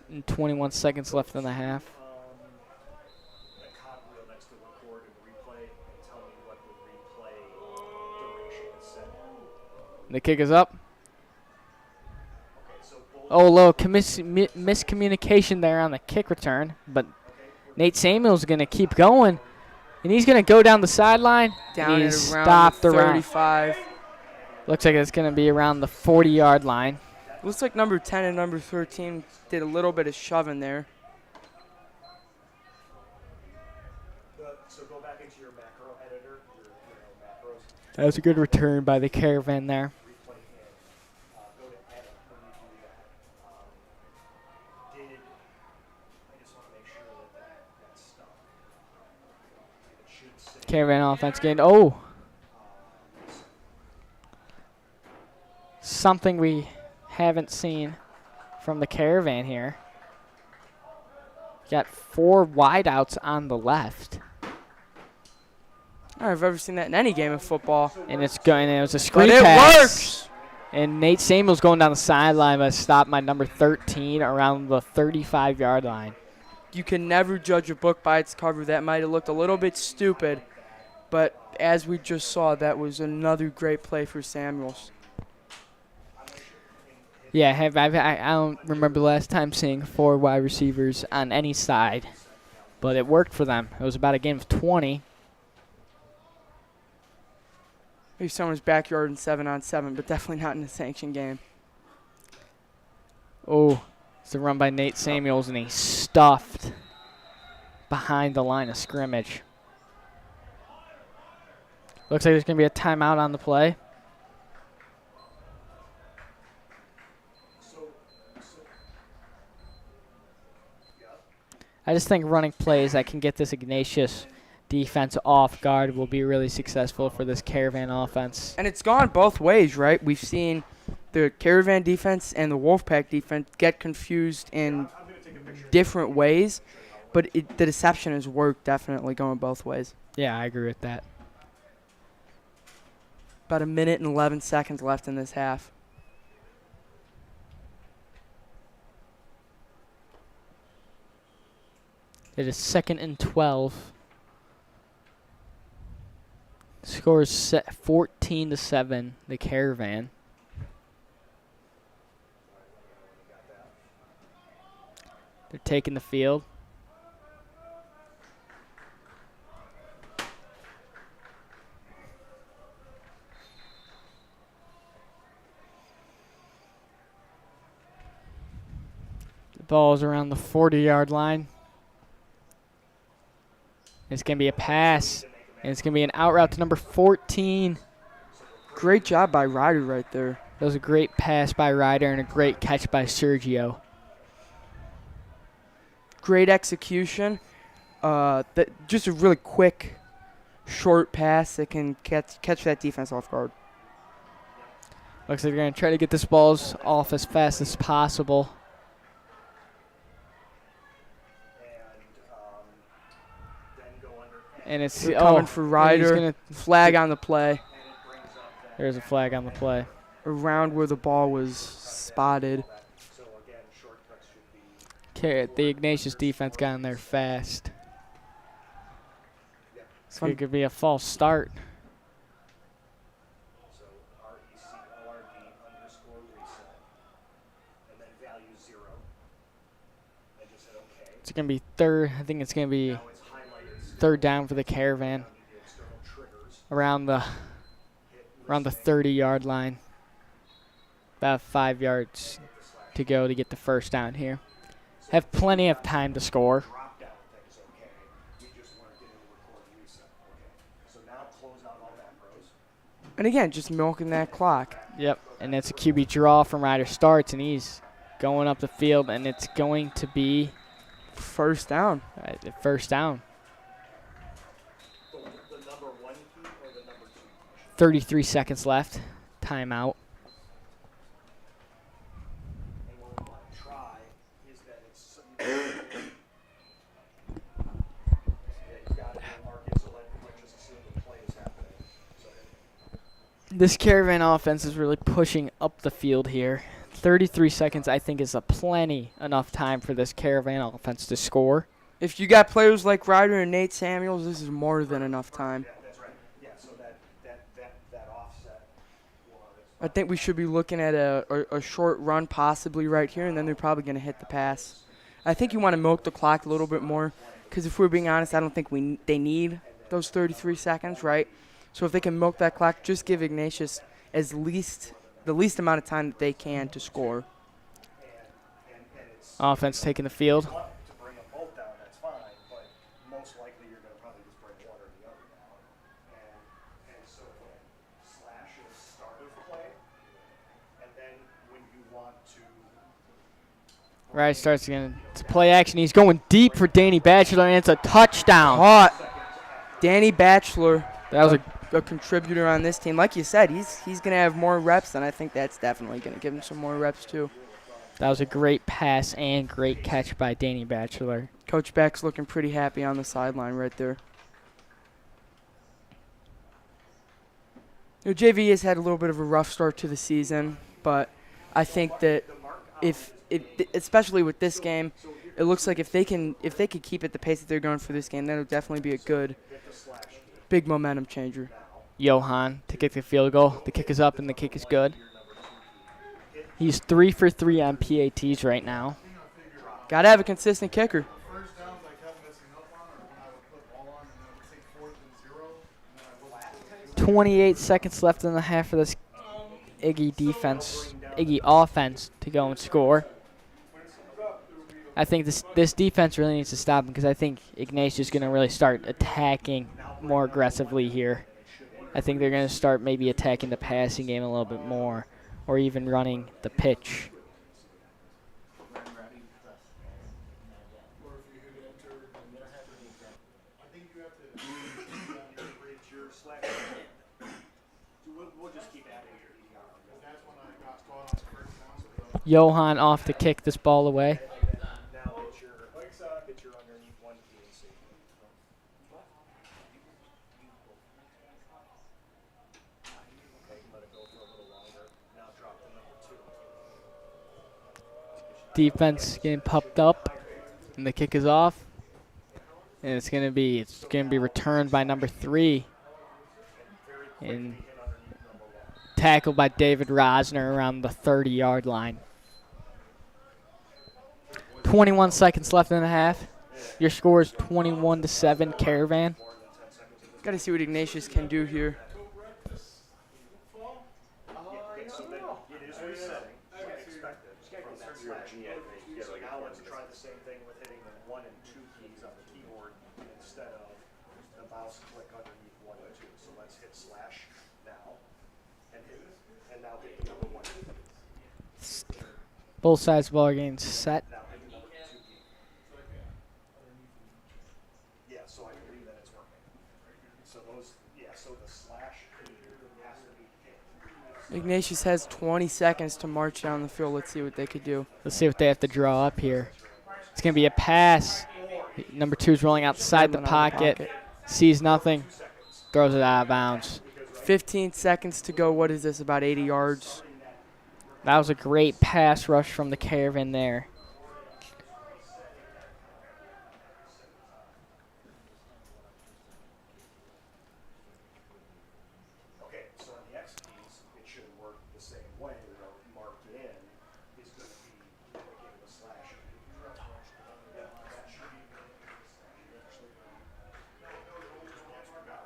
and 21 seconds left in the half. a cogwheel next to record and replay and tell me what the replay duration is set. The kick is up. Okay, so both Oh, low miscommunication there on the kick return, but Nate Samuel's going to keep going, and he's going to go down the sideline. Down and at he's around stopped the around. 35. Looks like it's going to be around the 40-yard line. Looks like number 10 and number 13 did a little bit of shoving there. so go back into your macro editor, your macros, That was a good return by the Caravan there. replay in. Go to edit when you do that. I just want to make sure that's stuck. It should say Caravan offense gained. Oh, something we haven't seen from the Caravan here. Got 4 wideouts on the left, I don't know if I've ever seen that in any game of football. and it's going. It was a screen But it pass. works! And Nate Samuel's going down the sideline, but stopped by number 13 around the 35-yard line. You can never judge a book by its cover. That might have looked a little bit stupid, but as we just saw, that was another great play for Samuels. Yeah, I don't remember the last time seeing 4 wide receivers on any side, but it worked for them. It was about a game of 20. Maybe someone's backyard in 7-on-7, but definitely not in a sanctioned game. Oh, it's a run by Nate Samuels, and he stuffed behind the line of scrimmage. Looks like there's going to be a timeout on the play. I just think running plays that can get this Ignatius defense off guard will be really successful for this Caravan offense. And it's gone both ways, right? We've seen the Caravan defense and the Wolfpack defense get confused in different ways, but the deception has worked, definitely going both ways. Yeah, I agree with that. About 1 minute and 11 seconds left in this half. It is 2nd and 12. Score is set 14-7, the Caravan. They're taking the field. The ball is around the 40-yard line. It's going to be a pass, and it's going to be an out route to number 14. Great job by Ryder right there. That was a great pass by Ryder and a great catch by Sergio. Great execution. Just a really quick, short pass that can catch that defense off guard. Looks like they're going to try to get this ball off as fast as possible. And it's Coming for Ryder. He's gonna Flag on the play. There's a flag on the play. Around where the ball was spotted. Okay, the Ignatius defense got in there fast. So it could be a false start. It's going to be third. I think it's going to be third down for the Caravan. Around the 30-yard line. About 5 yards to go to get the first down here. Have plenty of time to score. And again, just milking that clock. Yep, and it's a QB draw from Ryder starts, and he's going up the field, and it's going to be first down. First down. 33 seconds left. Timeout. This Caravan offense is really pushing up the field here. 33 seconds, I think, is enough time for this Caravan offense to score. If you got players like Ryder and Nate Samuels, this is more than enough time. I think we should be looking at a short run possibly right here, and then they're probably going to hit the pass. I think you want to milk the clock a little bit more because if we're being honest, I don't think they need those 33 seconds, right? So if they can milk that clock, just give Ignatius the least amount of time that they can to score. Offense taking the field. Right, starts again to play action. He's going deep for Danny Batchelor, and it's a touchdown. Caught. Danny Batchelor, That was a contributor on this team. Like you said, he's going to have more reps, and I think that's definitely going to give him some more reps too. That was a great pass and great catch by Danny Batchelor. Coach Beck's looking pretty happy on the sideline right there. You know, JV has had a little bit of a rough start to the season, but I think that especially with this game, it looks like if they can keep at the pace that they're going for this game, that'll definitely be a good, big momentum changer. Johan to kick the field goal. The kick is up and the kick is good. He's 3 for 3 on PATs right now. Got to have a consistent kicker. 28 seconds left in the half for this Iggy offense to go and score. I think this defense really needs to stop him because I think Ignatius is going to really start attacking more aggressively here. I think they're going to start maybe attacking the passing game a little bit more or even running the pitch. Johan off to kick this ball away. Now get your underneath one key and see. Okay, let it go for a little longer. Now drop to number 2. Defense getting pumped up, and the kick is off. And it's gonna be returned by number 3. And tackled by David Rosner around the 30-yard line. 21 seconds left in the half. Your score is 21-7 Caravan. Got to see what Ignatius can do here. Okay, so then it is resetting, like expected, from that slash. So now let's try the same thing with hitting the 1 and 2 keys on the keyboard instead of the mouse click underneath 1 and 2. So let's hit slash now, and now hit the number 1 key. Both sides of the ball getting set. Now hit the number 2 key. Yeah, so I believe that it's working. So so the slash key has to be hit. Ignatius has 20 seconds to march down the field. Let's see what they could do. Let's see what they have to draw up here. It's going to be a pass. Number 2 is rolling outside the pocket. Sees nothing. Throws it out of bounds. 15 seconds to go. What is this, about 80 yards? That was a great pass rush from the Caravan there. Okay, so on the X keys, it should work the same way. The marked in is going to be mimicking the slash.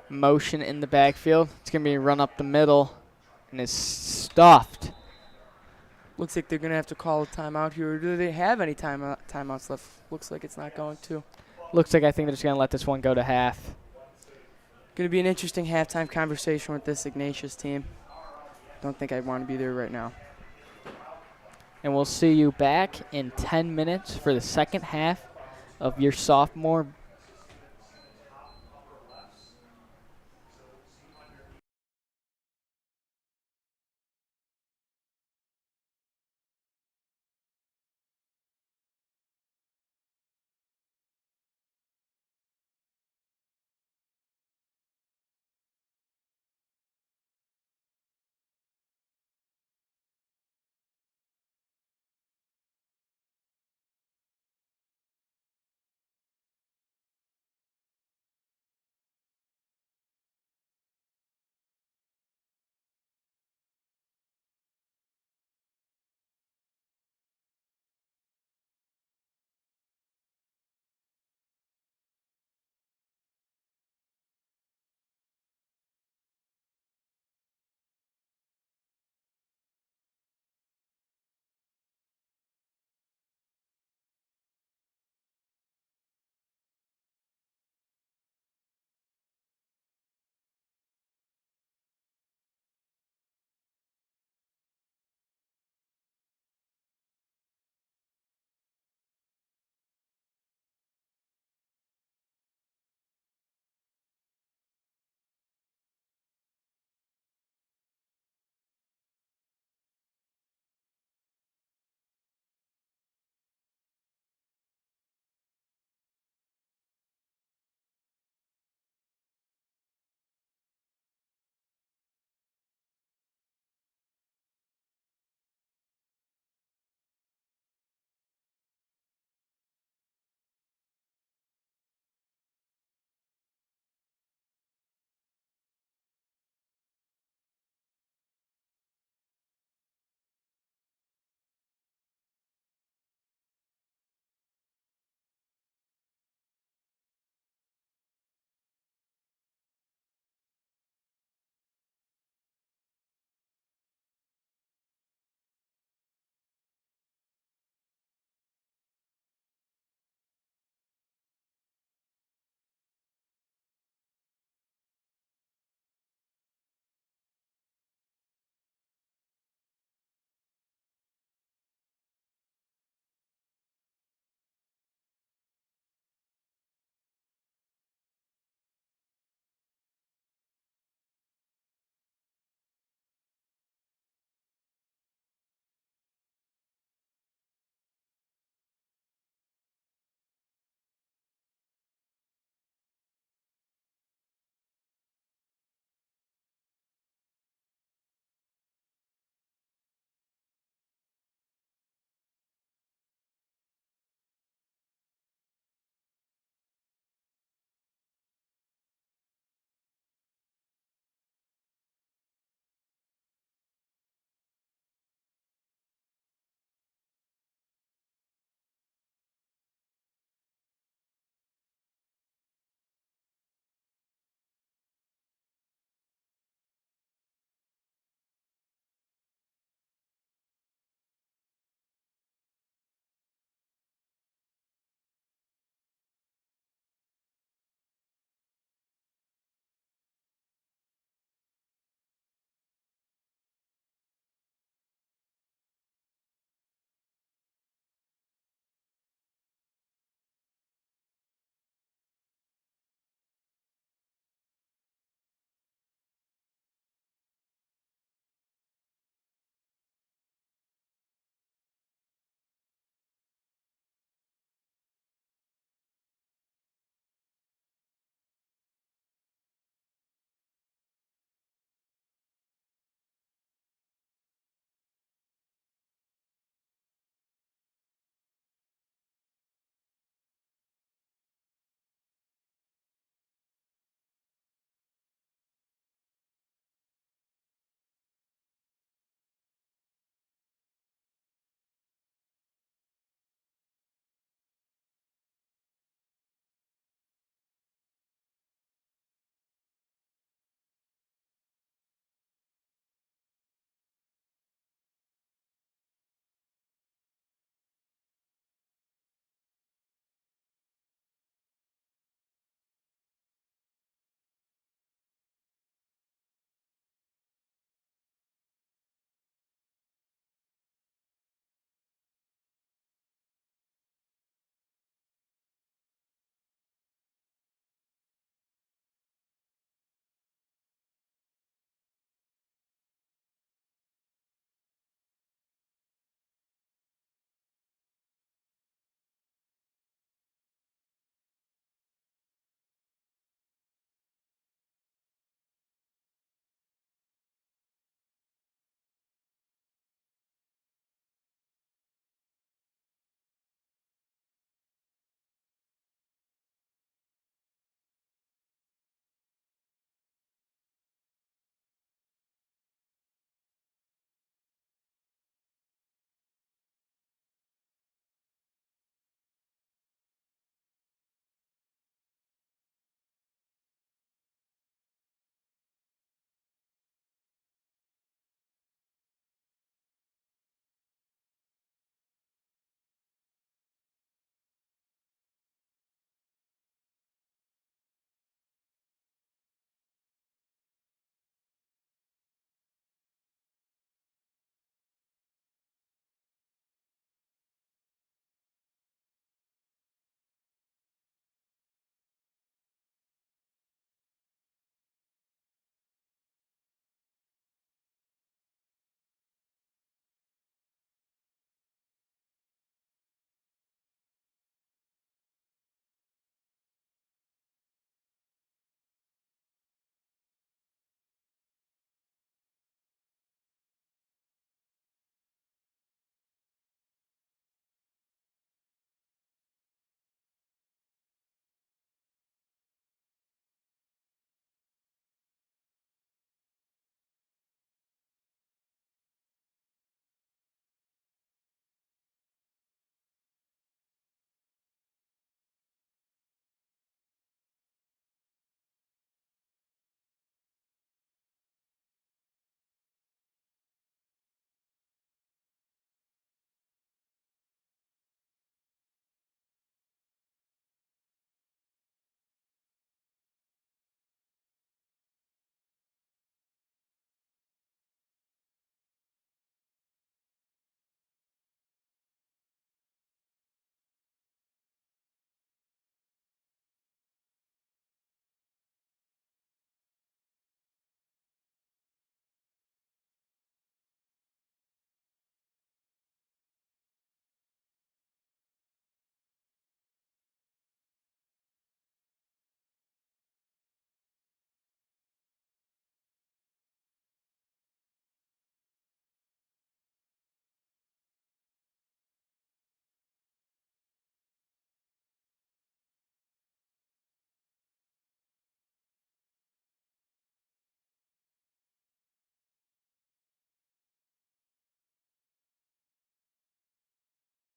Motion in the backfield. It's going to be a run up the middle, and it's stuffed. Looks like they're going to have to call a timeout here. Or do they have any timeouts left? Looks like it's not going to. Looks like I think they're just going to let this one go to half. Going to be an interesting halftime conversation with this Ignatius team. Don't think I'd want to be there right now. And we'll see you back in 10 minutes for the second half of your sophomore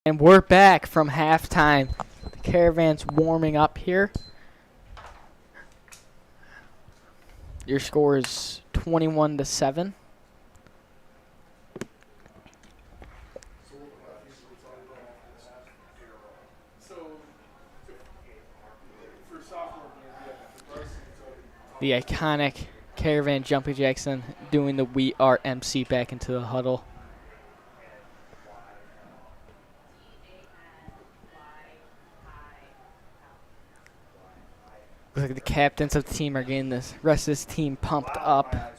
And we're back from halftime. The Caravan's warming up here. Your score is 21-7. The iconic Caravan jumping Jackson doing the "We Are MC" back into the huddle. Looks like the captains of the team are getting the rest of this team pumped up.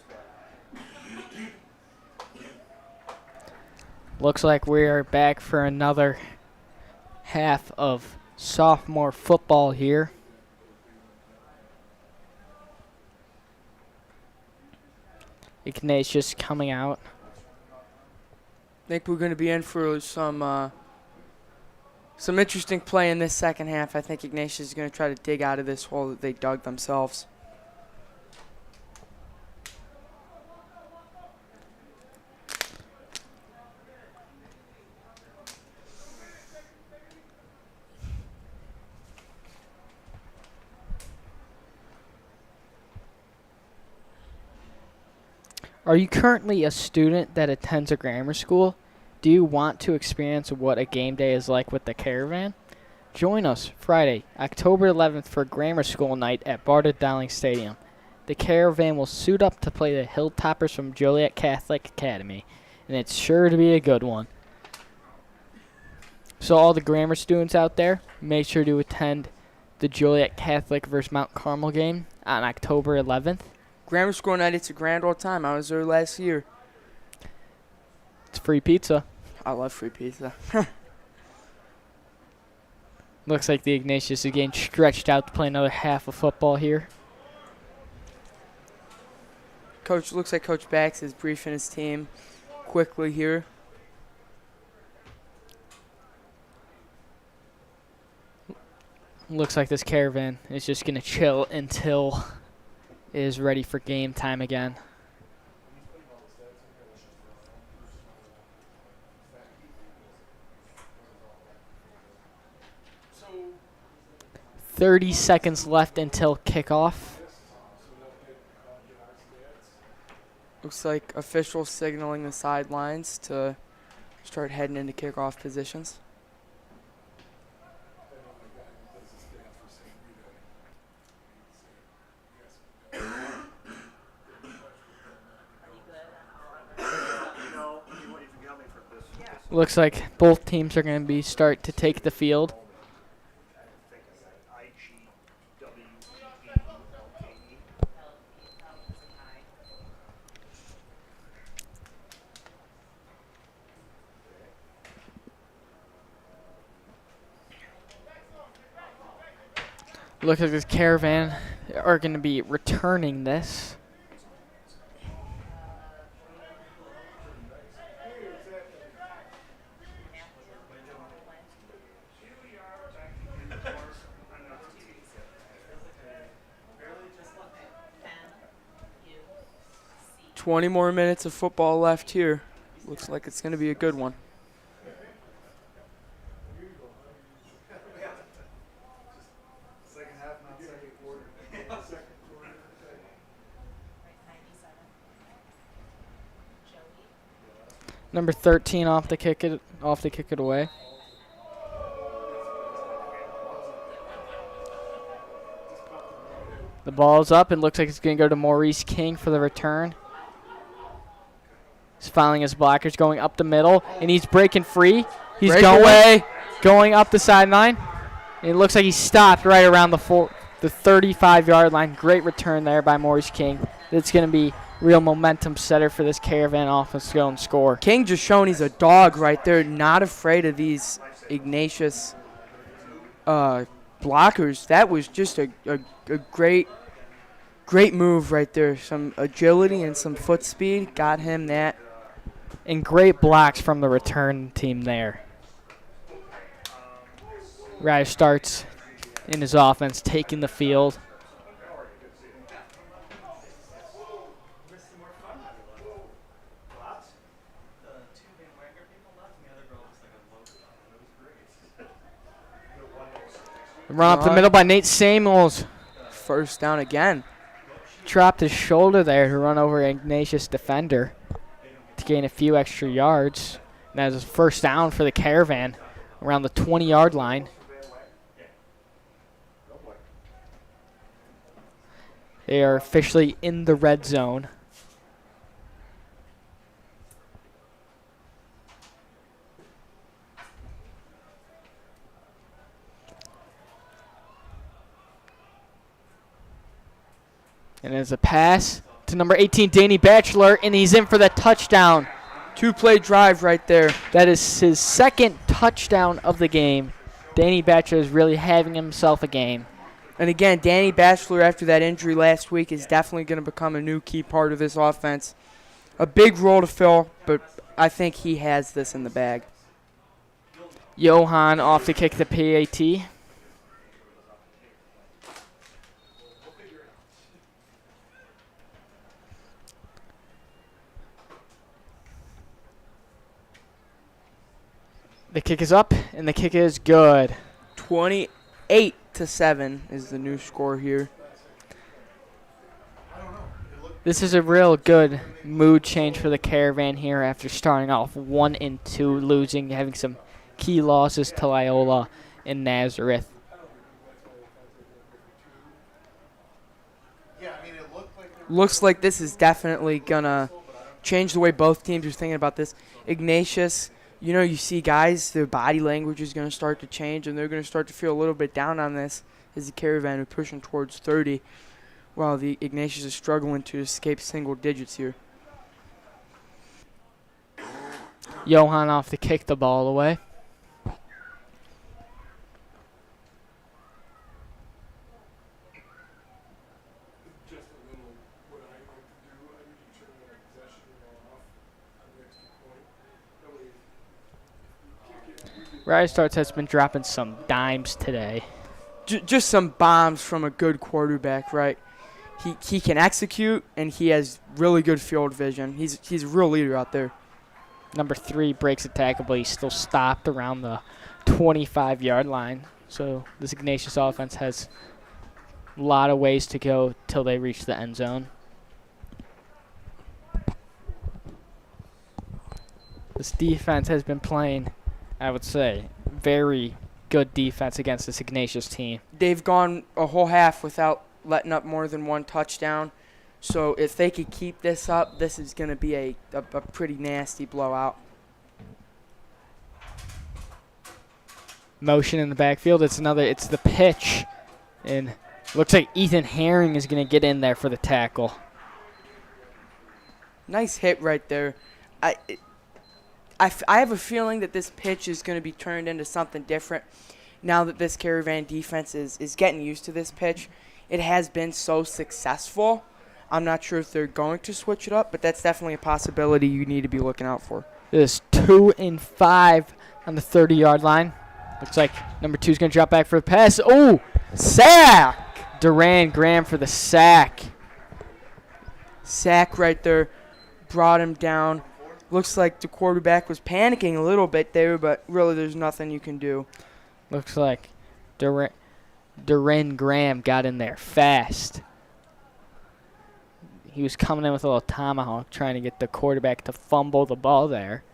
Looks like we are back for another half of sophomore football here. Ignatius coming out. I think we're going to be in for some interesting play in this second half. I think Ignatius is going to try to dig out of this hole that they dug themselves. Are you currently a student that attends a grammar school? Do you want to experience what a game day is like with the Caravan? Join us Friday, October 11th for grammar school night at Barta Dowling Stadium. The Caravan will suit up to play the Hilltoppers from Joliet Catholic Academy, and it's sure to be a good one. So all the grammar students out there, make sure to attend the Joliet Catholic versus Mount Carmel game on October 11th. Grammar school night, it's a grand old time. I was there last year. It's free pizza. I love free pizza. Looks like the Ignatius is getting stretched out to play another half of football here. Looks like Coach Bax is briefing his team quickly here. Looks like this Caravan is just going to chill until it is ready for game time again. So 30 seconds left until kickoff. Looks like officials signaling the sidelines to start heading into kickoff positions. Looks like both teams are going to start to take the field. Looks like this Caravan are going to be returning this. "20 more minutes of football left here. Looks like it's going to be a good one." Number 13 off to kick it away. The ball's up and looks like it's going to go to Maurice King for the return. He's following his blockers, going up the middle, and he's breaking free. He's going up the sideline. And it looks like he stopped right around the 35-yard line. Great return there by Maurice King. It's going to be real momentum setter for this Caravan offense to go and score. King just showing he's a dog right there, not afraid of these Ignatius blockers. That was just a great move right there. Some agility and some foot speed got him that. And great blocks from the return team there. Ryder starts in his offense, taking the field. Run up the middle by Nate Samuels. First down again. Dropped his shoulder there to run over Ignatius defender to gain a few extra yards. And that is first down for the Caravan around the 20-yard line. They are officially in the red zone. And it's a pass to number 18, Danny Batchelor, and he's in for the touchdown. 2-play drive right there. That is his second touchdown of the game. Danny Batchelor is really having himself a game. And again, Danny Batchelor, after that injury last week, is definitely going to become a new key part of this offense. A big role to fill, but I think he has this in the bag. Johan off to kick the PAT. The kick is up, and the kick is good. 28-7 is the new score here. This is a real good mood change for the Caravan here after starting off 1-2, losing, having some key losses to Loyola and Nazareth. Looks like this is definitely going to change the way both teams are thinking about this. Ignatius, you know, you see guys, their body language is going to start to change, and they're going to start to feel a little bit down on this as the Caravan are pushing towards 30, while the Ignatius is struggling to escape single digits here. Johan off to kick the ball away. Rise Starts has been dropping some dimes today. Just some bombs from a good quarterback, right? He can execute, and he has really good field vision. He's a real leader out there. Number 3 breaks a tackle, but he's still stopped around the 25-yard line. So this Ignatius offense has a lot of ways to go till they reach the end zone. This defense has been playing, I would say, very good defense against this Ignatius team. They've gone a whole half without letting up more than one touchdown. So if they could keep this up, this is going to be a pretty nasty blowout. Motion in the backfield. It's the pitch. And looks like Ethan Herring is going to get in there for the tackle. Nice hit right there. I have a feeling that this pitch is going to be turned into something different now that this Caravan defense is getting used to this pitch. It has been so successful. I'm not sure if they're going to switch it up, but that's definitely a possibility you need to be looking out for. This 2 and 5 on the 30-yard line. Looks like number 2 is going to drop back for the pass. Oh, sack! Duran Graham for the sack. Sack right there. Brought him down. Looks like the quarterback was panicking a little bit there, but really there's nothing you can do. Looks like Duran Graham got in there fast. He was coming in with a little tomahawk trying to get the quarterback to fumble the ball there.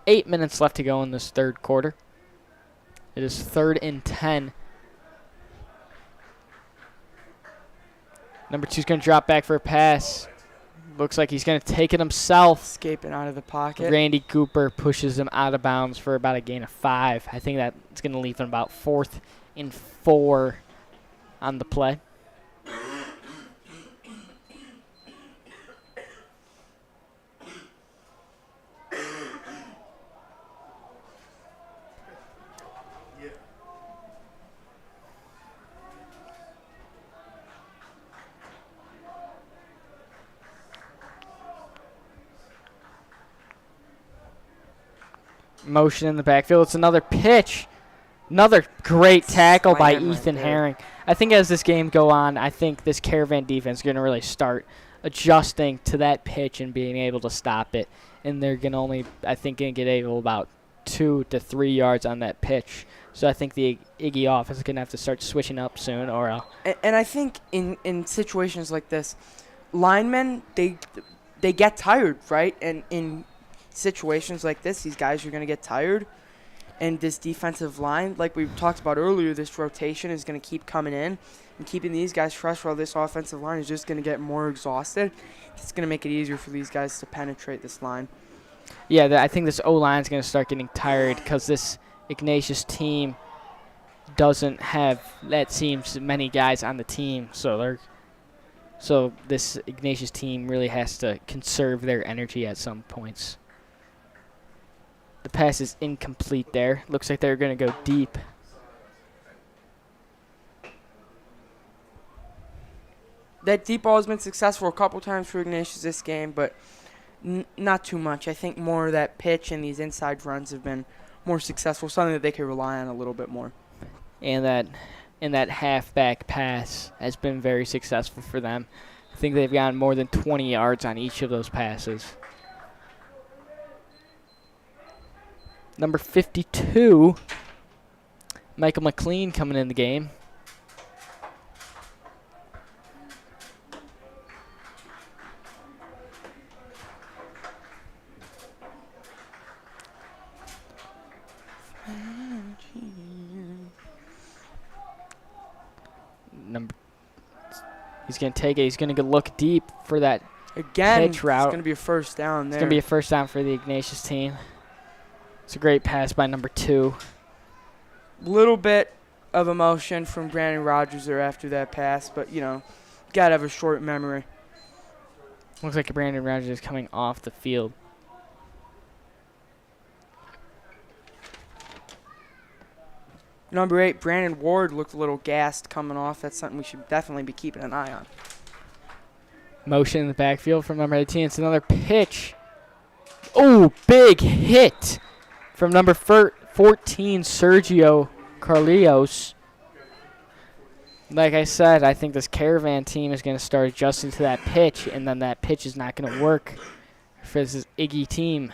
Eight minutes left to go in this third quarter. It is 3rd and 10. Number 2's going to drop back for a pass. Looks like he's going to take it himself. Escaping out of the pocket. Randy Cooper pushes him out of bounds for about a gain of 5. I think that's going to leave him about 4th and 4 on the play. Motion in the backfield. It's another pitch. Another great tackle by Ethan Herring. I think as this game go on, I think this Caravan defense is going to really start adjusting to that pitch and being able to stop it and they're going to only, I think, going to get able about 2 to 3 yards on that pitch. So I think the Iggy offense is going to have to start switching up soon, or And I think in situations like this, linemen, they get tired, right? And in situations like this, these guys are going to get tired. And this defensive line, like we talked about earlier, this rotation is going to keep coming in and keeping these guys fresh while this offensive line is just going to get more exhausted. It's going to make it easier for these guys to penetrate this line. Yeah, I think this O-line is going to start getting tired because this Ignatius team doesn't have, that seems, many guys on the team. So this Ignatius team really has to conserve their energy at some points. The pass is incomplete there. Looks like they're going to go deep. That deep ball has been successful a couple times for Ignatius this game, but not too much. I think more of that pitch and these inside runs have been more successful, something that they can rely on a little bit more. And that halfback pass has been very successful for them. I think they've gotten more than 20 yards on each of those passes. Number 52, Michael McLean coming in the game. He's going to take it. He's going to look deep for that pitch route. It's going to be a first down there. It's going to be a first down for the Ignatius team. It's a great pass by number 2. Little bit of emotion from Brandon Rogers there after that pass, but, you got to have a short memory. Looks like Brandon Rogers is coming off the field. Number 8, Brandon Ward looked a little gassed coming off. That's something we should definitely be keeping an eye on. Motion in the backfield from number 18. It's another pitch. Oh, big hit from number 14, Sergio Carlios. Like I said, I think this Caravan team is going to start adjusting to that pitch, and then that pitch is not going to work for this Iggy team.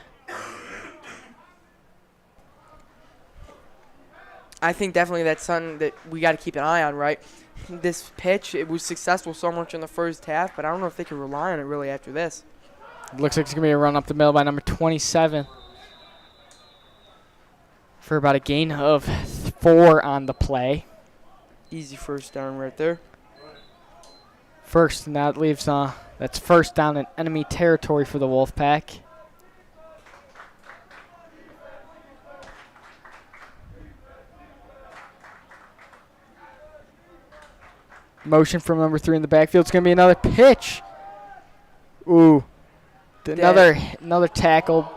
I think definitely that's something that we got to keep an eye on, right? This pitch, it was successful so much in the first half, but I don't know if they can rely on it really after this. Looks like it's going to be a run up the middle by number 27 for about a gain of 4 on the play. Easy first down right there. First, and that leaves, that's first down in enemy territory for the Wolfpack. Motion from number 3 in the backfield. It's going to be another pitch. Ooh. Another tackle.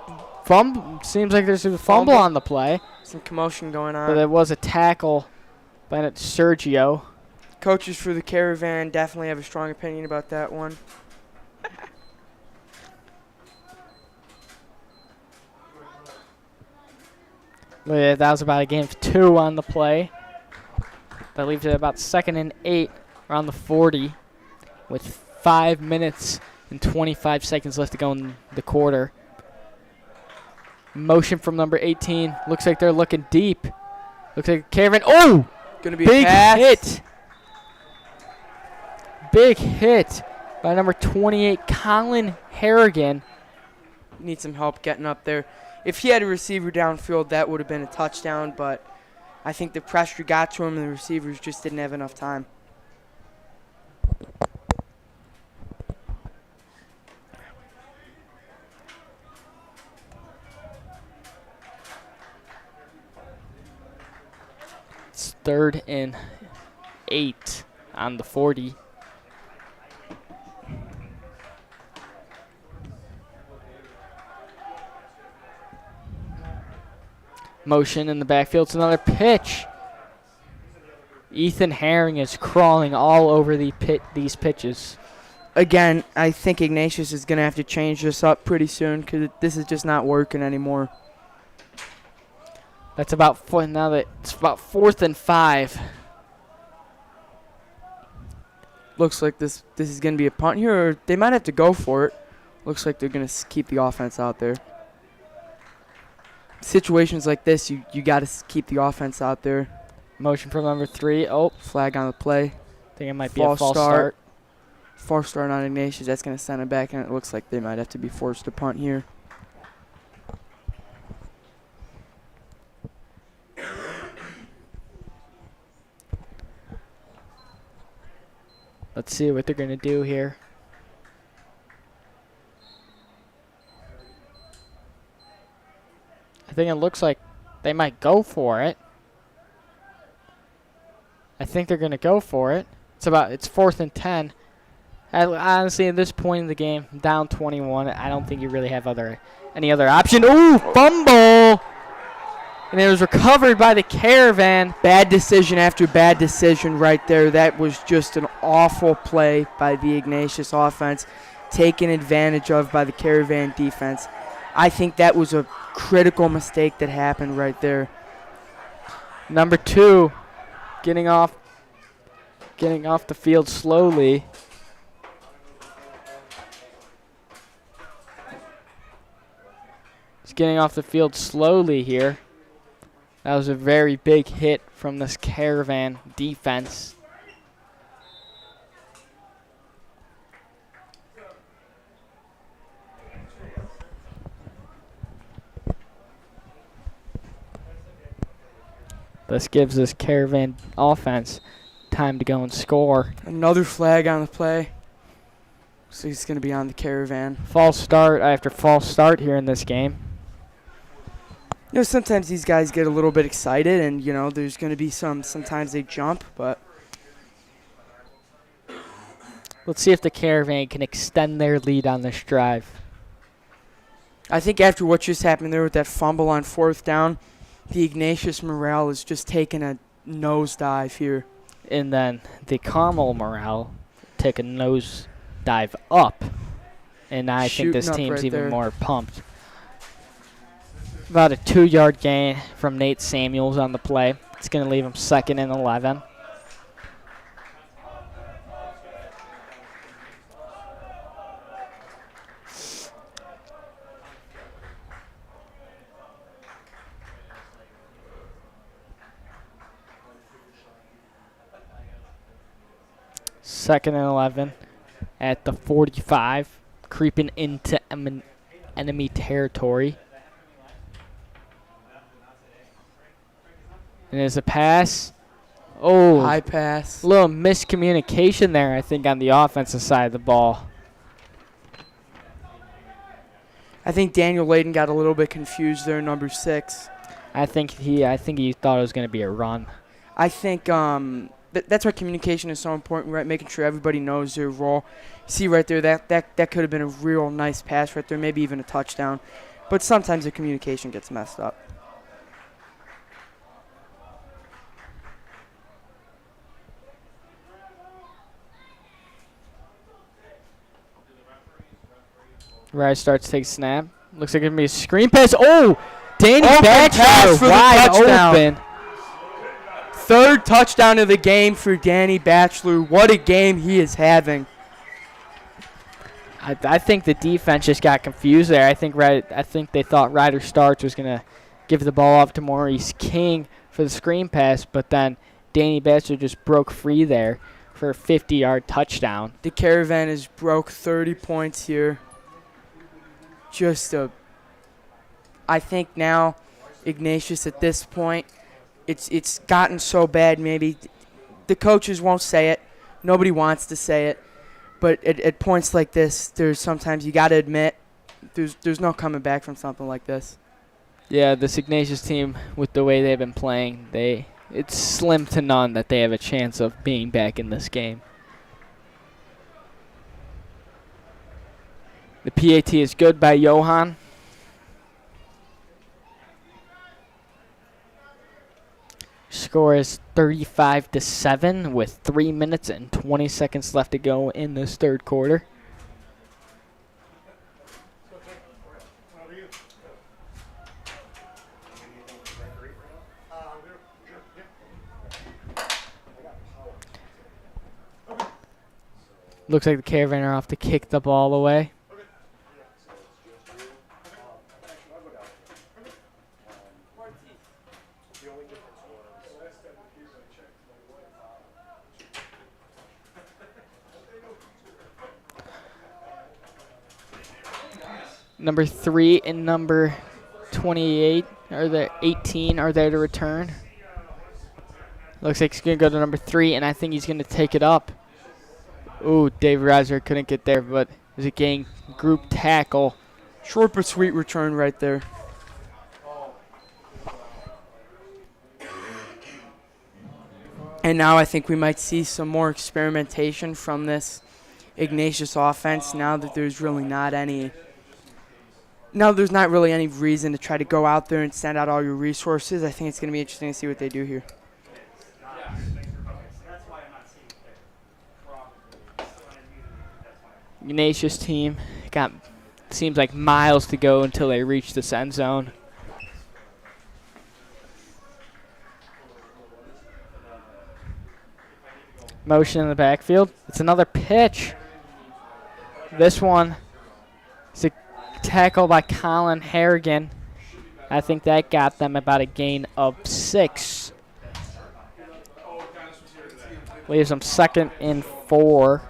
Seems like there's a fumble on the play. Some commotion going on. But it was a tackle by Sergio. Coaches for the Caravan definitely have a strong opinion about that one. That was about a gain of 2 on the play. That leaves it about 2nd and 8 around the 40 with 5 minutes and 25 seconds left to go in the quarter. Motion from number 18. Looks like they're looking deep. Looks like Caravan. Oh! Gonna be big a pass. hit. Big hit by number 28, Colin Harrigan. Need some help getting up there. If he had a receiver downfield, that would have been a touchdown, but I think the pressure got to him and the receivers just didn't have enough time. It's 3rd and 8 on the 40. Motion in the backfield. It's another pitch. Ethan Herring is crawling all over these pitches. Again, I think Ignatius is going to have to change this up pretty soon because this is just not working anymore. That's about now that it's about 4th and 5. Looks like this is going to be a punt here, or they might have to go for it. Looks like they're going to keep the offense out there. Situations like this, you got to keep the offense out there. Motion for number 3. Oh, Flag on the play. I think it might be a false start. False start on Ignatius. That's going to send it back, and it looks like they might have to be forced to punt here. Let's see what they're going to do here. I think it looks like they might go for it. I think they're going to go for it. It's 4th and 10. Honestly, at this point in the game, down 21, I don't think you really have any other option. Ooh, fumble! And it was recovered by the Caravan. Bad decision after bad decision right there. That was just an awful play by the Ignatius offense, taken advantage of by the Caravan defense. I think that was a critical mistake that happened right there. Number 2, getting off the field slowly. He's getting off the field slowly here. That was a very big hit from this Caravan defense. This gives this Caravan offense time to go and score. Another flag on the play. So he's going to be on the Caravan. False start after false start here in this game. You know, sometimes these guys get a little bit excited, and, you know, there's going to be sometimes they jump, but. Let's see if the Caravan can extend their lead on this drive. I think after what just happened there with that fumble on 4th down, the Ignatius morale is just taking a nosedive here. And then the Carmel morale took a nosedive up. And I think this team's even more pumped. About a 2-yard gain from Nate Samuels on the play. It's going to leave him 2nd and 11. Second and 11 at the 45, creeping into enemy territory. And there's a pass. Oh, high pass. A little miscommunication there, I think, on the offensive side of the ball. I think Daniel Layden got a little bit confused there, number 6. I think he thought it was going to be a run. I think that's why communication is so important, right? Making sure everybody knows their role. See right there, that could have been a real nice pass right there, maybe even a touchdown. But sometimes the communication gets messed up. Rise starts to take snap. Looks like it's going to be a screen pass. Oh! Danny pass Batchelor for the wide touchdown. open. 3rd touchdown of the game for Danny Batchelor. What a game he is having. I think the defense just got confused there. I think they thought Ryder Starks was going to give the ball off to Maurice King for the screen pass, but then Danny Batchelor just broke free there for a 50-yard touchdown. The Caravan has broke 30 points here. I think now Ignatius at this point, it's gotten so bad maybe the coaches won't say it. Nobody wants to say it. But at points like this, there's sometimes you got to admit there's no coming back from something like this. Yeah, this Ignatius team, with the way they've been playing, it's slim to none that they have a chance of being back in this game. The PAT is good by Johan. Score is 35-7 with 3 minutes and 20 seconds left to go in this 3rd quarter. Looks like the Caravan are off to kick the ball away. Number 3 and number 28 or the 18 are there to return. Looks like he's going to go to number 3, and I think he's going to take it up. Ooh, Dave Reiser couldn't get there, but is it getting group tackle? Short but sweet return right there. And now I think we might see some more experimentation from this Ignatius offense now that there's really not any. Now there's not really any reason to try to go out there and send out all your resources. I think it's going to be interesting to see what they do here. Ignatius team got seems like miles to go until they reach the end zone. Motion in the backfield. It's another pitch. This one is a tackle by Colin Harrigan. I think that got them about a gain of 6. Leaves them 2nd and 4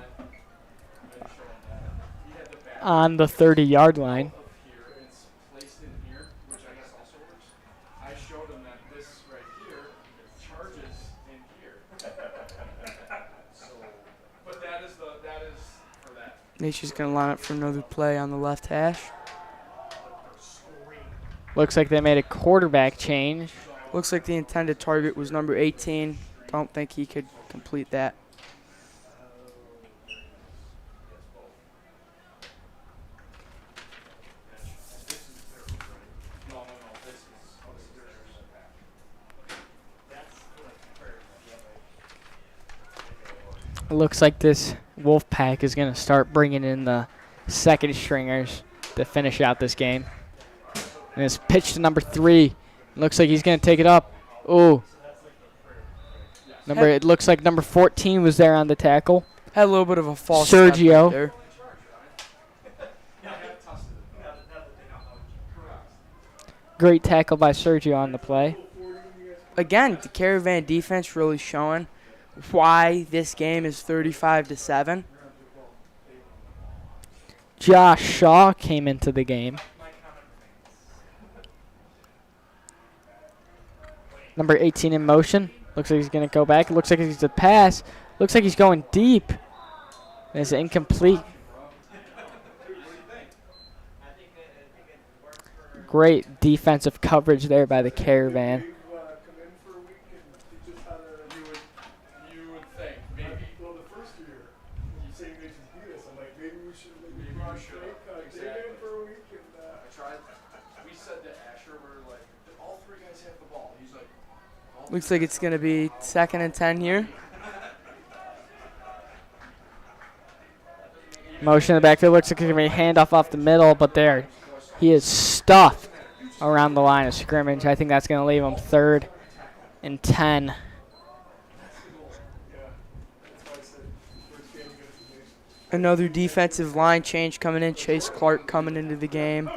on the 30-yard line. Ignatius going to line up for another play on the left hash. Looks like they made a quarterback change. Looks like the intended target was number 18. Don't think he could complete that. It looks like this Wolfpack is going to start bringing in the second stringers to finish out this game. And it's pitched to number 3. Looks like he's going to take it up. Ooh. It looks like number 14 was there on the tackle. Had a little bit of a false step Sergio. right there. Great tackle by Sergio on the play. Again, the Caravan defense really showing why this game is 35-7. Josh Shaw came into the game. Number 18 in motion. Looks like he's going to go back. Looks like he's a pass. Looks like he's going deep. It's incomplete. Great defensive coverage there by the Caravan. Looks like it's going to be 2nd and 10 here. Motion in the backfield. Looks like it's going to be a handoff off the middle, but there he is stuffed around the line of scrimmage. I think that's going to leave him 3rd and 10. Another defensive line change coming in. Chase Clark coming into the game,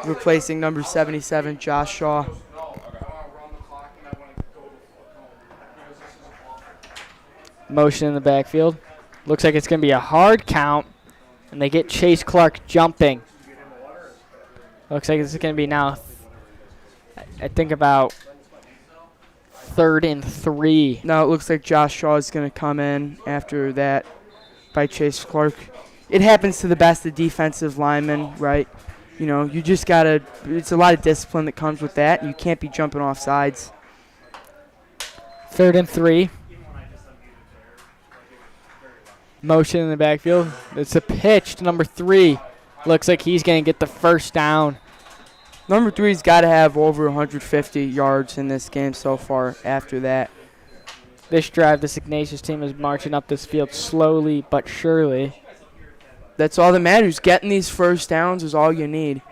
replacing number 77, Josh Shaw. Motion in the backfield. Looks like it's going to be a hard count, and they get Chase Clark jumping. Looks like it's going to be now, I think, about 3rd and 3. Now it looks like Josh Shaw is going to come in after that by Chase Clark. It happens to the best of defensive linemen, right? You know, you just got to – it's a lot of discipline that comes with that. You can't be jumping off sides. 3rd and 3. Motion in the backfield. It's a pitch to number 3. Looks like he's going to get the first down. Number 3's got to have over 150 yards in this game so far after that. This drive, this Ignatius team is marching up this field slowly but surely. That's all that matters. Getting these first downs is all you need.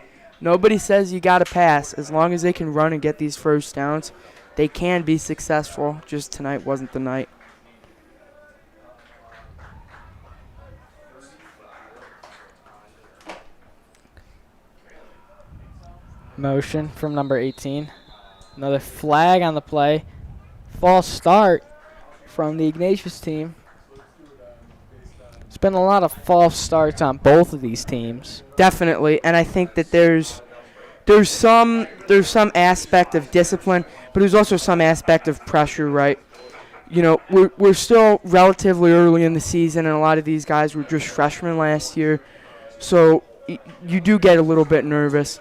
Nobody says you got to pass. As long as they can run and get these first downs, they can be successful. Just tonight wasn't the night. Motion from number 18. Another flag on the play. False start from the Ignatius team. It's been a lot of false starts on both of these teams. Definitely, and I think that there's some aspect of discipline, but there's also some aspect of pressure, right? You know, we're still relatively early in the season, and a lot of these guys were just freshmen last year, so you do get a little bit nervous.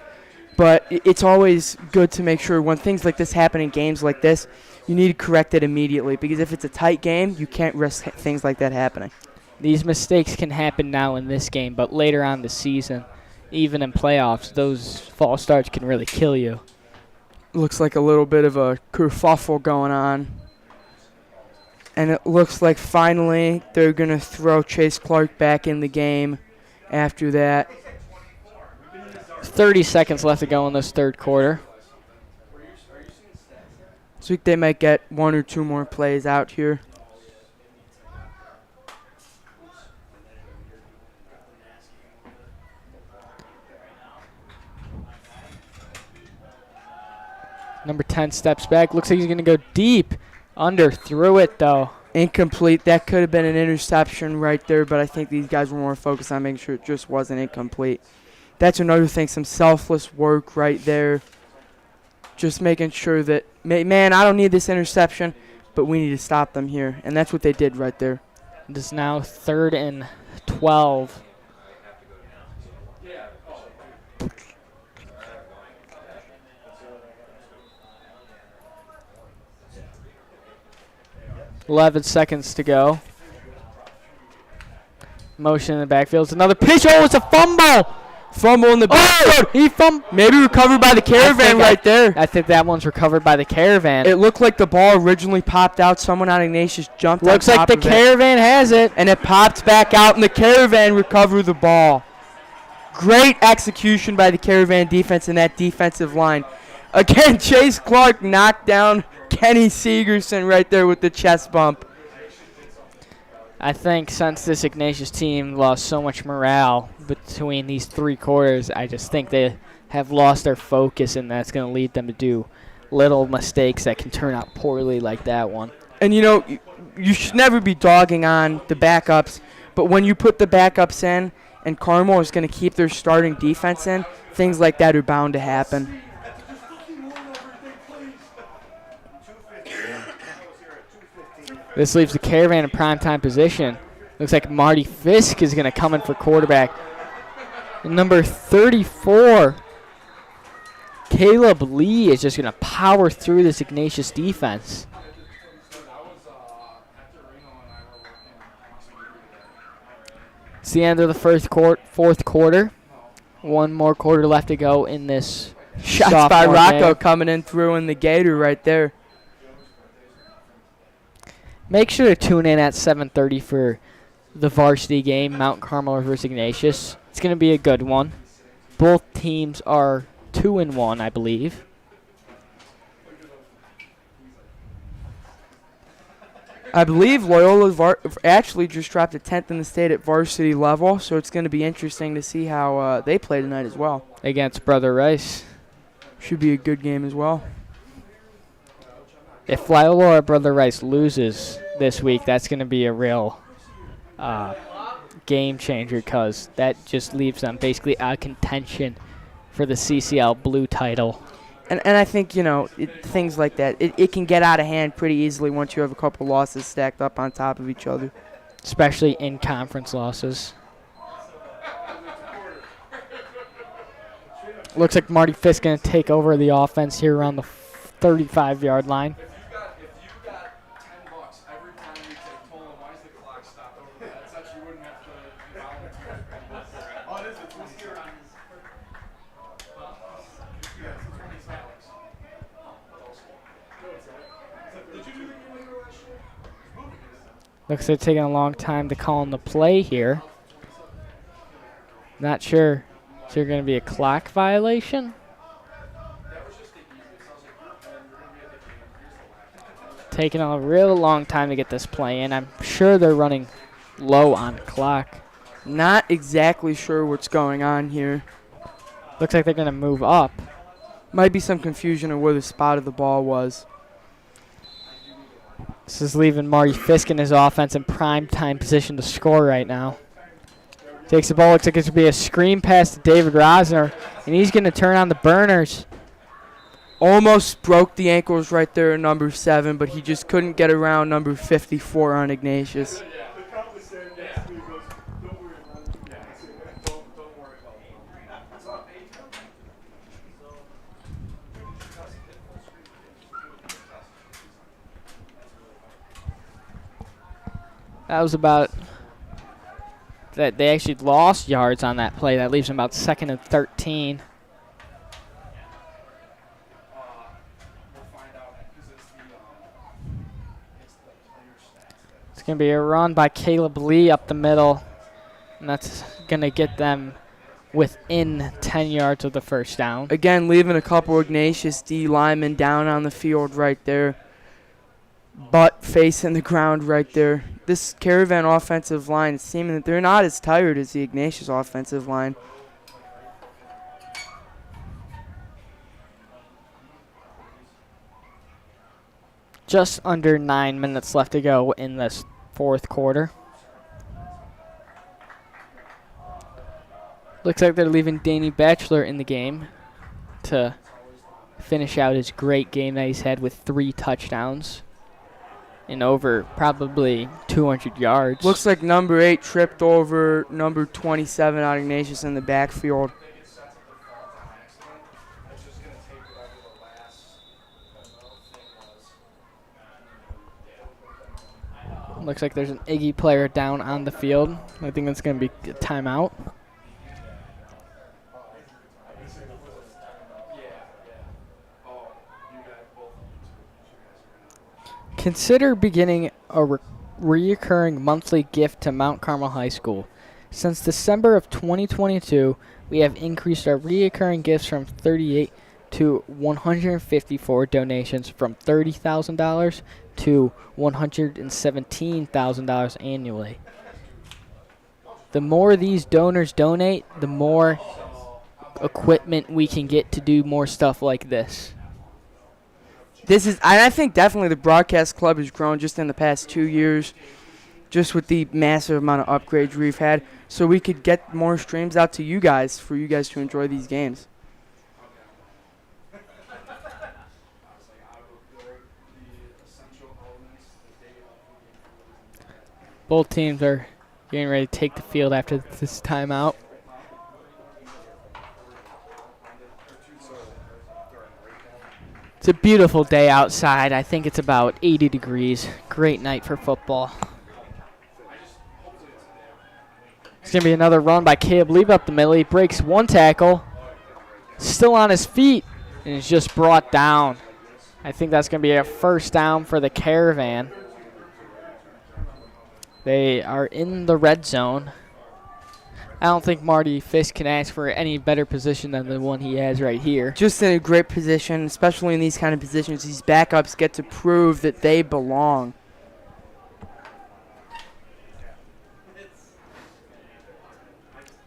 But it's always good to make sure when things like this happen in games like this, you need to correct it immediately, because if it's a tight game, you can't risk things like that happening. These mistakes can happen now in this game, but later on the season, even in playoffs, those false starts can really kill you. Looks like a little bit of a kerfuffle going on. And it looks like finally they're going to throw Chase Clark back in the game after that. 30 seconds left to go in this third quarter. So they might get one or two more plays out here. Number 10 steps back. Looks like he's going to go deep. Under. Threw it, though. Incomplete. That could have been an interception right there, but I think these guys were more focused on making sure it just wasn't incomplete. That's another thing, some selfless work right there. Just making sure that, man, I don't need this interception, but we need to stop them here. And that's what they did right there. It is now 3rd and 12. .11 seconds to go. Motion in the backfield. It's another pitch. Oh, it's a fumble. Fumble in the backfield. He fumbled. Maybe recovered by the Caravan right there. I think that one's recovered by the Caravan. It looked like the ball originally popped out. Someone on Ignatius jumped on top Looks like the of it. Caravan has it. And it popped back out, and the Caravan recovered the ball. Great execution by the Caravan defense and that defensive line. Again, Chase Clark knocked down Kenny Segerson right there with the chest bump. I think since this Ignatius team lost so much morale between these 3 quarters, I just think they have lost their focus, and that's going to lead them to do little mistakes that can turn out poorly like that one. And, you know, you should never be dogging on the backups, but when you put the backups in and Carmel is going to keep their starting defense in, things like that are bound to happen. This leaves the Caravan in primetime position. Looks like Marty Fisk is going to come in for quarterback. And number 34, Caleb Lee, is just going to power through this Ignatius defense. It's the end of the fourth quarter. One more quarter left to go in this Shots by sophomore Rocco game. coming in through in the gator right there. Make sure to tune in at 7:30 for the varsity game, Mount Carmel versus Ignatius. It's going to be a good one. Both teams are 2-1, I believe. I believe Loyola actually just dropped a 10th in the state at varsity level, so it's going to be interesting to see how they play tonight as well. Against Brother Rice. Should be a good game as well. If Loyola or Brother Rice loses this week, that's going to be a real game changer, because that just leaves them basically out of contention for the CCL Blue title. And I think, you know, things like that, it can get out of hand pretty easily once you have a couple losses stacked up on top of each other. Especially in conference losses. Looks like Marty Fisk going to take over the offense here around the 35-yard line. Looks like they're taking a long time to call on the play here. Not sure. Is there going to be a clock violation? Taking a real long time to get this play in. I'm sure they're running low on clock. Not exactly sure what's going on here. Looks like they're going to move up. Might be some confusion of where the spot of the ball was. This is leaving Marty Fisk in his offense in prime time position to score right now. Takes the ball. Looks like it's going to be a screen pass to David Rosner. And he's going to turn on the burners. Almost broke the ankles right there in number 7, but he just couldn't get around number 54 on Ignatius. That was about that. They actually lost yards on that play. That leaves them about 2nd and 13. It's going to be a run by Caleb Lee up the middle, and that's going to get them within 10 yards of the first down. Again, leaving a couple Ignatius D linemen down on the field right there. Butt facing the ground right there. This Caravan offensive line is seeming that they're not as tired as the Ignatius offensive line. Just under 9 minutes left to go in this fourth quarter. Looks like they're leaving Danny Batchelor in the game to finish out his great game that he's had with 3 touchdowns and over probably 200 yards. Looks like number 8 tripped over number 27 on Ignatius in the backfield. Looks like there's an Iggy player down on the field. I think that's going to be a timeout. Consider beginning a reoccurring monthly gift to Mount Carmel High School. Since December of 2022, we have increased our reoccurring gifts from 38 to 154 donations, from $30,000 to $117,000 annually. The more these donors donate, the more equipment we can get to do more stuff like this. I think definitely the broadcast club has grown just in the past 2 years, just with the massive amount of upgrades we've had, so we could get more streams out to you guys for you guys to enjoy these games. Both teams are getting ready to take the field after this timeout. It's a beautiful day outside. I think it's about 80 degrees. Great night for football. It's going to be another run by Caleb Lee up the middle. He breaks 1 tackle. Still on his feet. And is just brought down. I think that's going to be a first down for the Caravan. They are in the red zone. I don't think Marty Fisk can ask for any better position than the one he has right here. Just in a great position, especially in these kind of positions. These backups get to prove that they belong.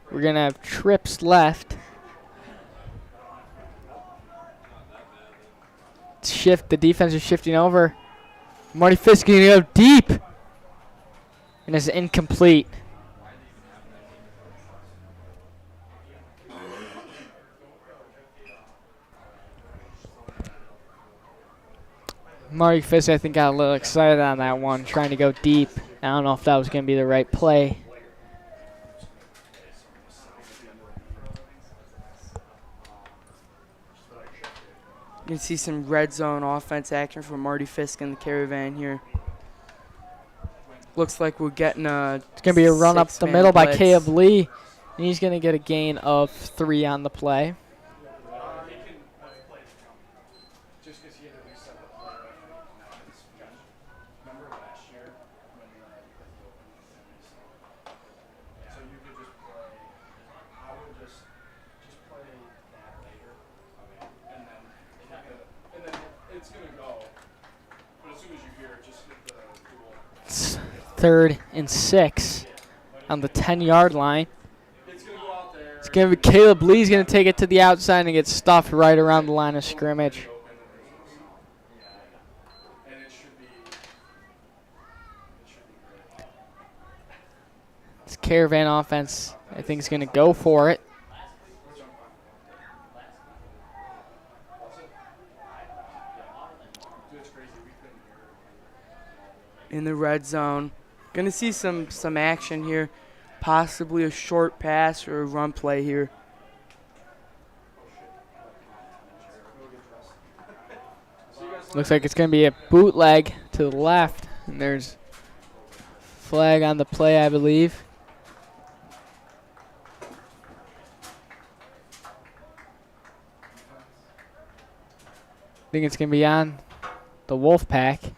We're going to have trips left. The defense is shifting over. Marty Fisk going to go deep. And it's incomplete. Marty Fisk, I think, got a little excited on that one, trying to go deep. I don't know if that was going to be the right play. You can see some red zone offense action from Marty Fisk and the Caravan here. Looks like we're getting a It's going to be a run up the middle by blitz. Caleb Lee. And he's going to get a gain of 3 on the play. It's 3rd and 6 on the 10-yard line. It's going to be Caleb Lee's going to take it to the outside and get stuffed right around the line of scrimmage. Caravan offense, I think, is going to go for it. In the red zone. Going to see some action here. Possibly a short pass or a run play here. Looks like it's going to be a bootleg to the left. And there's flag on the play, I believe. I think it's going to be on the Wolfpack.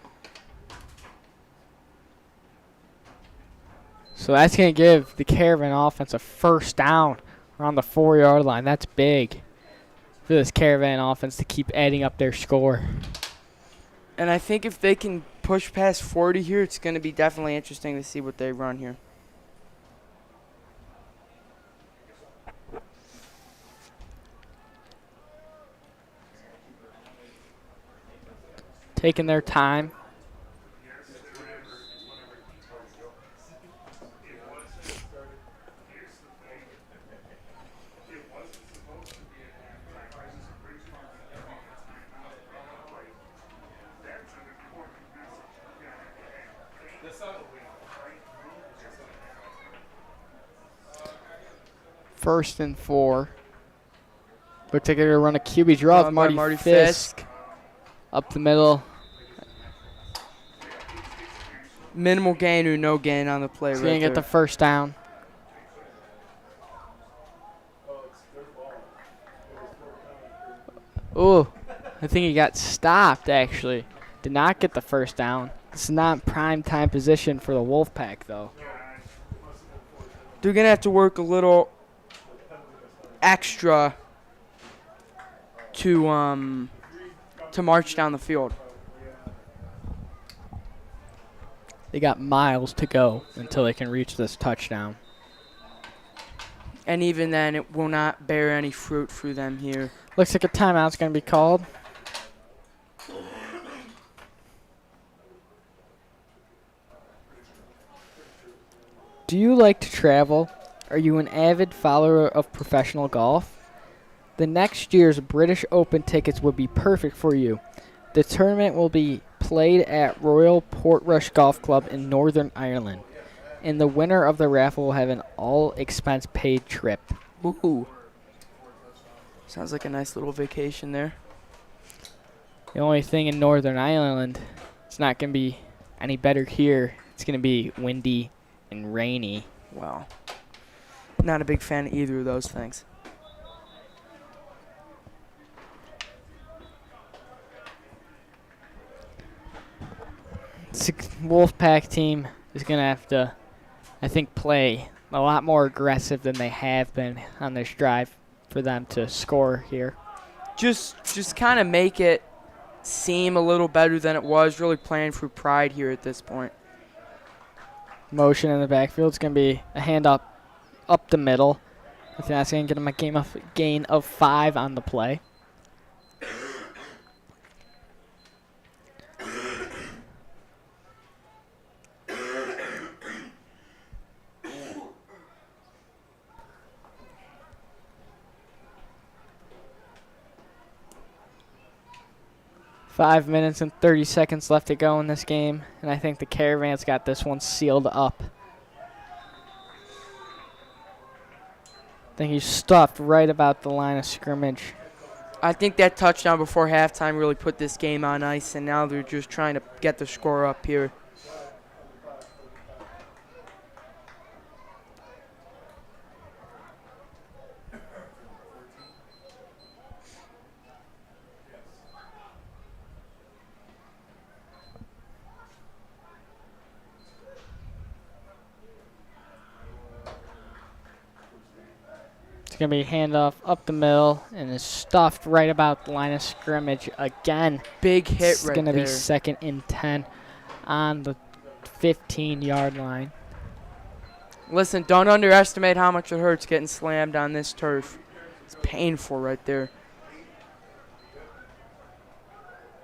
So that's going to give the Caravan offense a first down around the 4-yard line. That's big for this Caravan offense to keep adding up their score. And I think if they can push past 40 here, it's going to be definitely interesting to see what they run here. Taking their time. First and 4. Looks like they're going to run a QB draw with Marty Fisk. Up the middle. Minimal gain or no gain on the play He's right going to get the first down. Oh, I think he got stopped, actually. Did not get the first down. This is not prime time position for the Wolfpack, though. They're going to have to work a little extra to march down the field. They got miles to go until they can reach this touchdown. And even then, it will not bear any fruit for them here. Looks like a timeout's going to be called. Do you like to travel? Are you an avid follower of professional golf? The next year's British Open tickets would be perfect for you. The tournament will be played at Royal Portrush Golf Club in Northern Ireland, and the winner of the raffle will have an all-expense-paid trip. Ooh. Sounds like a nice little vacation there. The only thing in Northern Ireland, it's not going to be any better here. It's going to be windy and rainy. Wow. Not a big fan of either of those things. This Wolfpack team is going to have to, I think, play a lot more aggressive than they have been on this drive for them to score here. Just kind of make it seem a little better than it was, really playing for pride here at this point. Motion in the backfield. It's going to be a hand up the middle. I think that's going to get them a gain of 5 on the play. Five minutes and 30 seconds left to go in this game, and I think the Caravan's got this one sealed up. I think he's stuffed right about the line of scrimmage. I think that touchdown before halftime really put this game on ice, and now they're just trying to get the score up here. It's going to be a handoff up the middle and is stuffed right about the line of scrimmage again. Big hit right there. It's going to be 2nd and 10 on the 15-yard line. Listen, don't underestimate how much it hurts getting slammed on this turf. It's painful right there.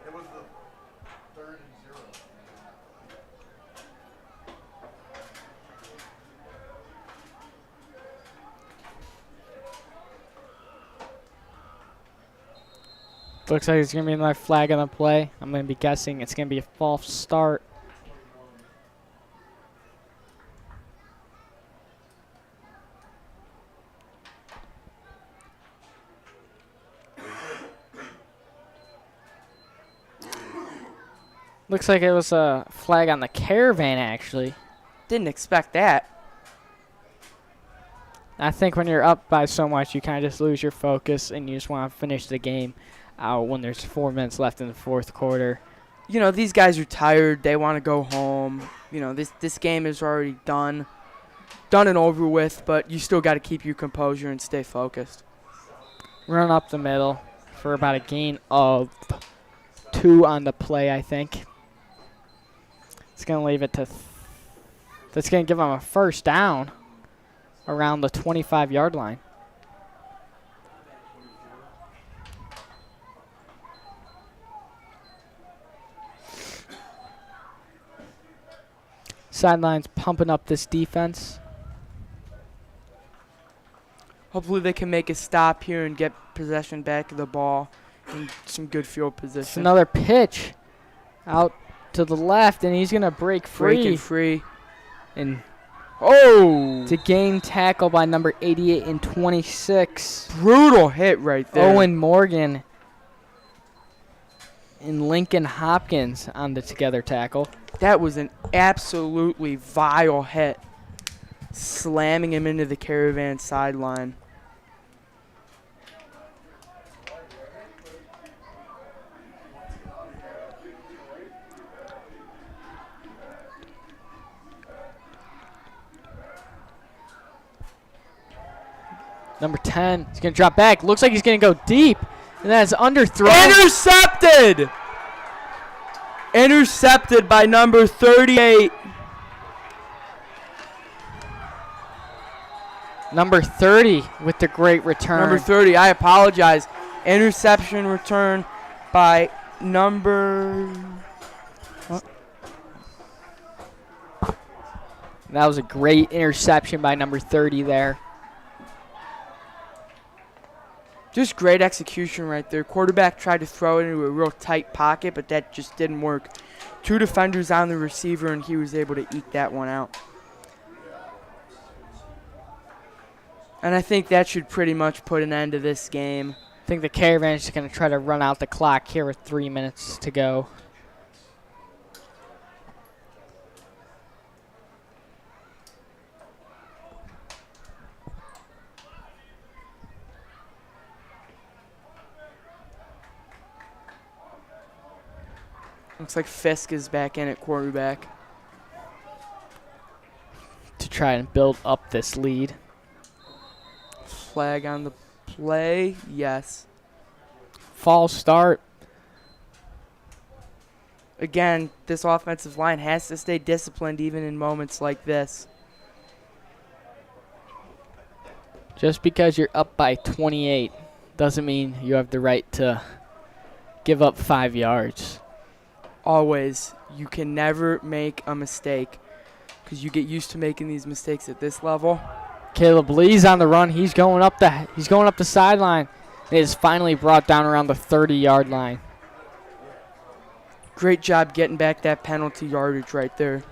It was the 3rd and 0. Looks like it's going to be another flag on the play. I'm going to be guessing it's going to be a false start. Looks like it was a flag on the Caravan, actually. Didn't expect that. I think when you're up by so much, you kind of just lose your focus, and you just want to finish the game out when there's 4 minutes left in the fourth quarter. You know, these guys are tired. They want to go home. You know, this game is already done and over with, but you still got to keep your composure and stay focused. Run up the middle for about a gain of 2 on the play, I think. It's going to leave it to that's going to give them a first down around the 25-yard line. Sideline's pumping up this defense. Hopefully they can make a stop here and get possession back of the ball in some good field It's position. another pitch out to the left, and he's going to break free. Breaking free. And Oh! to gain tackle by number 88 and 26. Brutal hit right there. Owen Morgan and Lincoln Hopkins on the together tackle. That was an absolutely vile hit. Slamming him into the Caravan sideline. Number 10, he's going to drop back. Looks like he's going to go deep. And that's underthrown. Intercepted! Intercepted by number 38. Number 30 with the great return. Number 30, I apologize. Interception return by number... That was a great interception by number 30 there. Just great execution right there. Quarterback tried to throw it into a real tight pocket, but that just didn't work. 2 defenders on the receiver, and he was able to eke that one out. And I think that should pretty much put an end to this game. I think the Caravan is just going to try to run out the clock here with 3 minutes to go. Looks like Fisk is back in at quarterback. To try and build up this lead. Flag on the play. Yes. False start. Again, this offensive line has to stay disciplined even in moments like this. Just because you're up by 28 doesn't mean you have the right to give up 5 yards. Always, you can never make a mistake because you get used to making these mistakes at this level. Caleb Lee's on the run. He's going up the sideline. It is finally brought down around the 30-yard line. Great job getting back that penalty yardage right there.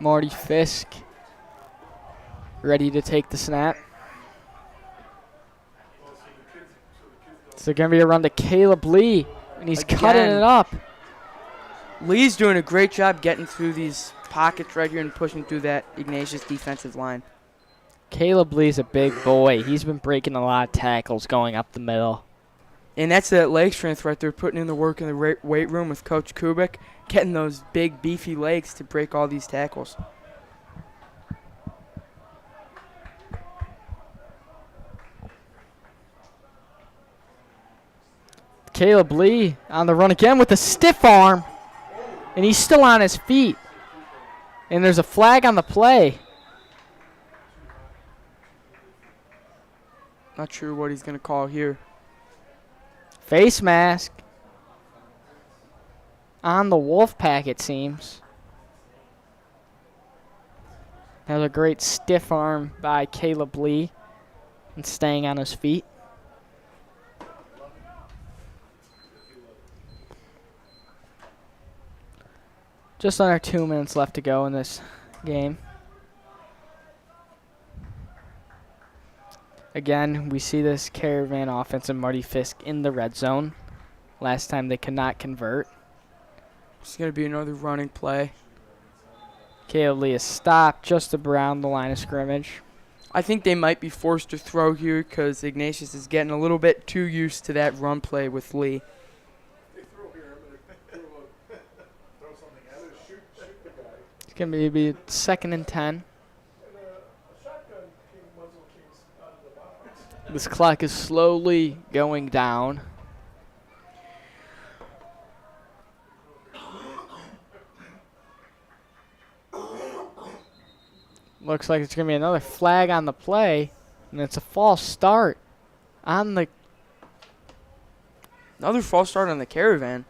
Marty Fisk ready to take the snap. So going to be a run to Caleb Lee, and he's cutting Again. it up. Lee's doing a great job getting through these pockets right here and pushing through that Ignatius defensive line. Caleb Lee's a big boy. He's been breaking a lot of tackles going up the middle. And that's that leg strength right there, putting in the work in the weight room with Coach Kubik, getting those big, beefy legs to break all these tackles. Caleb Lee on the run again with a stiff arm, and he's still on his feet. And there's a flag on the play. Not sure what he's going to call here. Face mask. On the Wolfpack, it seems. Another great stiff arm by Caleb Lee and staying on his feet. Just under 2 minutes left to go in this game. Again, we see this Caravan offense and Marty Fisk in the red zone. Last time they could not convert. It's going to be another running play. Caleb Lee is stopped just around the line of scrimmage. I think they might be forced to throw here because Ignatius is getting a little bit too used to that run play with Lee. They throw here, I'm going to throw something at it, shoot the guy. It's going to be 2nd and 10. And a shotgun muzzle king's out of the box. This clock is slowly going down. Looks like it's going to be another flag on the play, and it's a false start on the... Another false start on the Caravan.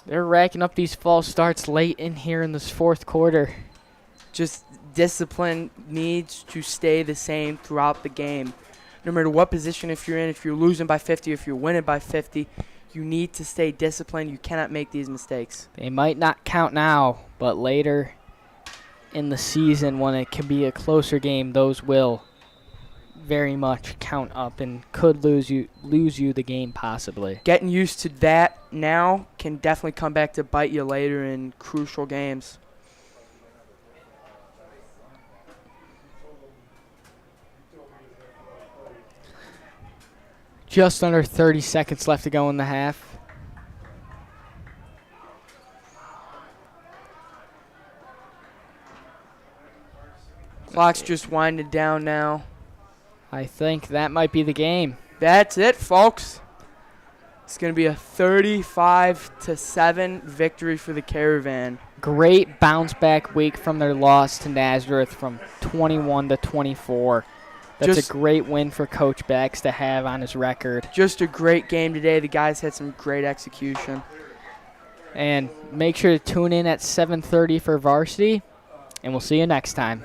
They're racking up these false starts late in here in this fourth quarter. Just discipline needs to stay the same throughout the game. No matter what position if you're losing by 50, if you're winning by 50, you need to stay disciplined. You cannot make these mistakes. They might not count now, but later in the season when it can be a closer game, those will very much count up and could lose you the game possibly. Getting used to that now can definitely come back to bite you later in crucial games. Just under 30 seconds left to go in the half. Clock's just winding down now. I think that might be the game. That's it, folks. It's going to be a 35-7 victory for the Caravan. Great bounce back week from their loss to Nazareth from 21-24. That's Just a great win for Coach Bax to have on his record. Just a great game today. The guys had some great execution. And make sure to tune in at 7:30 for varsity, and we'll see you next time.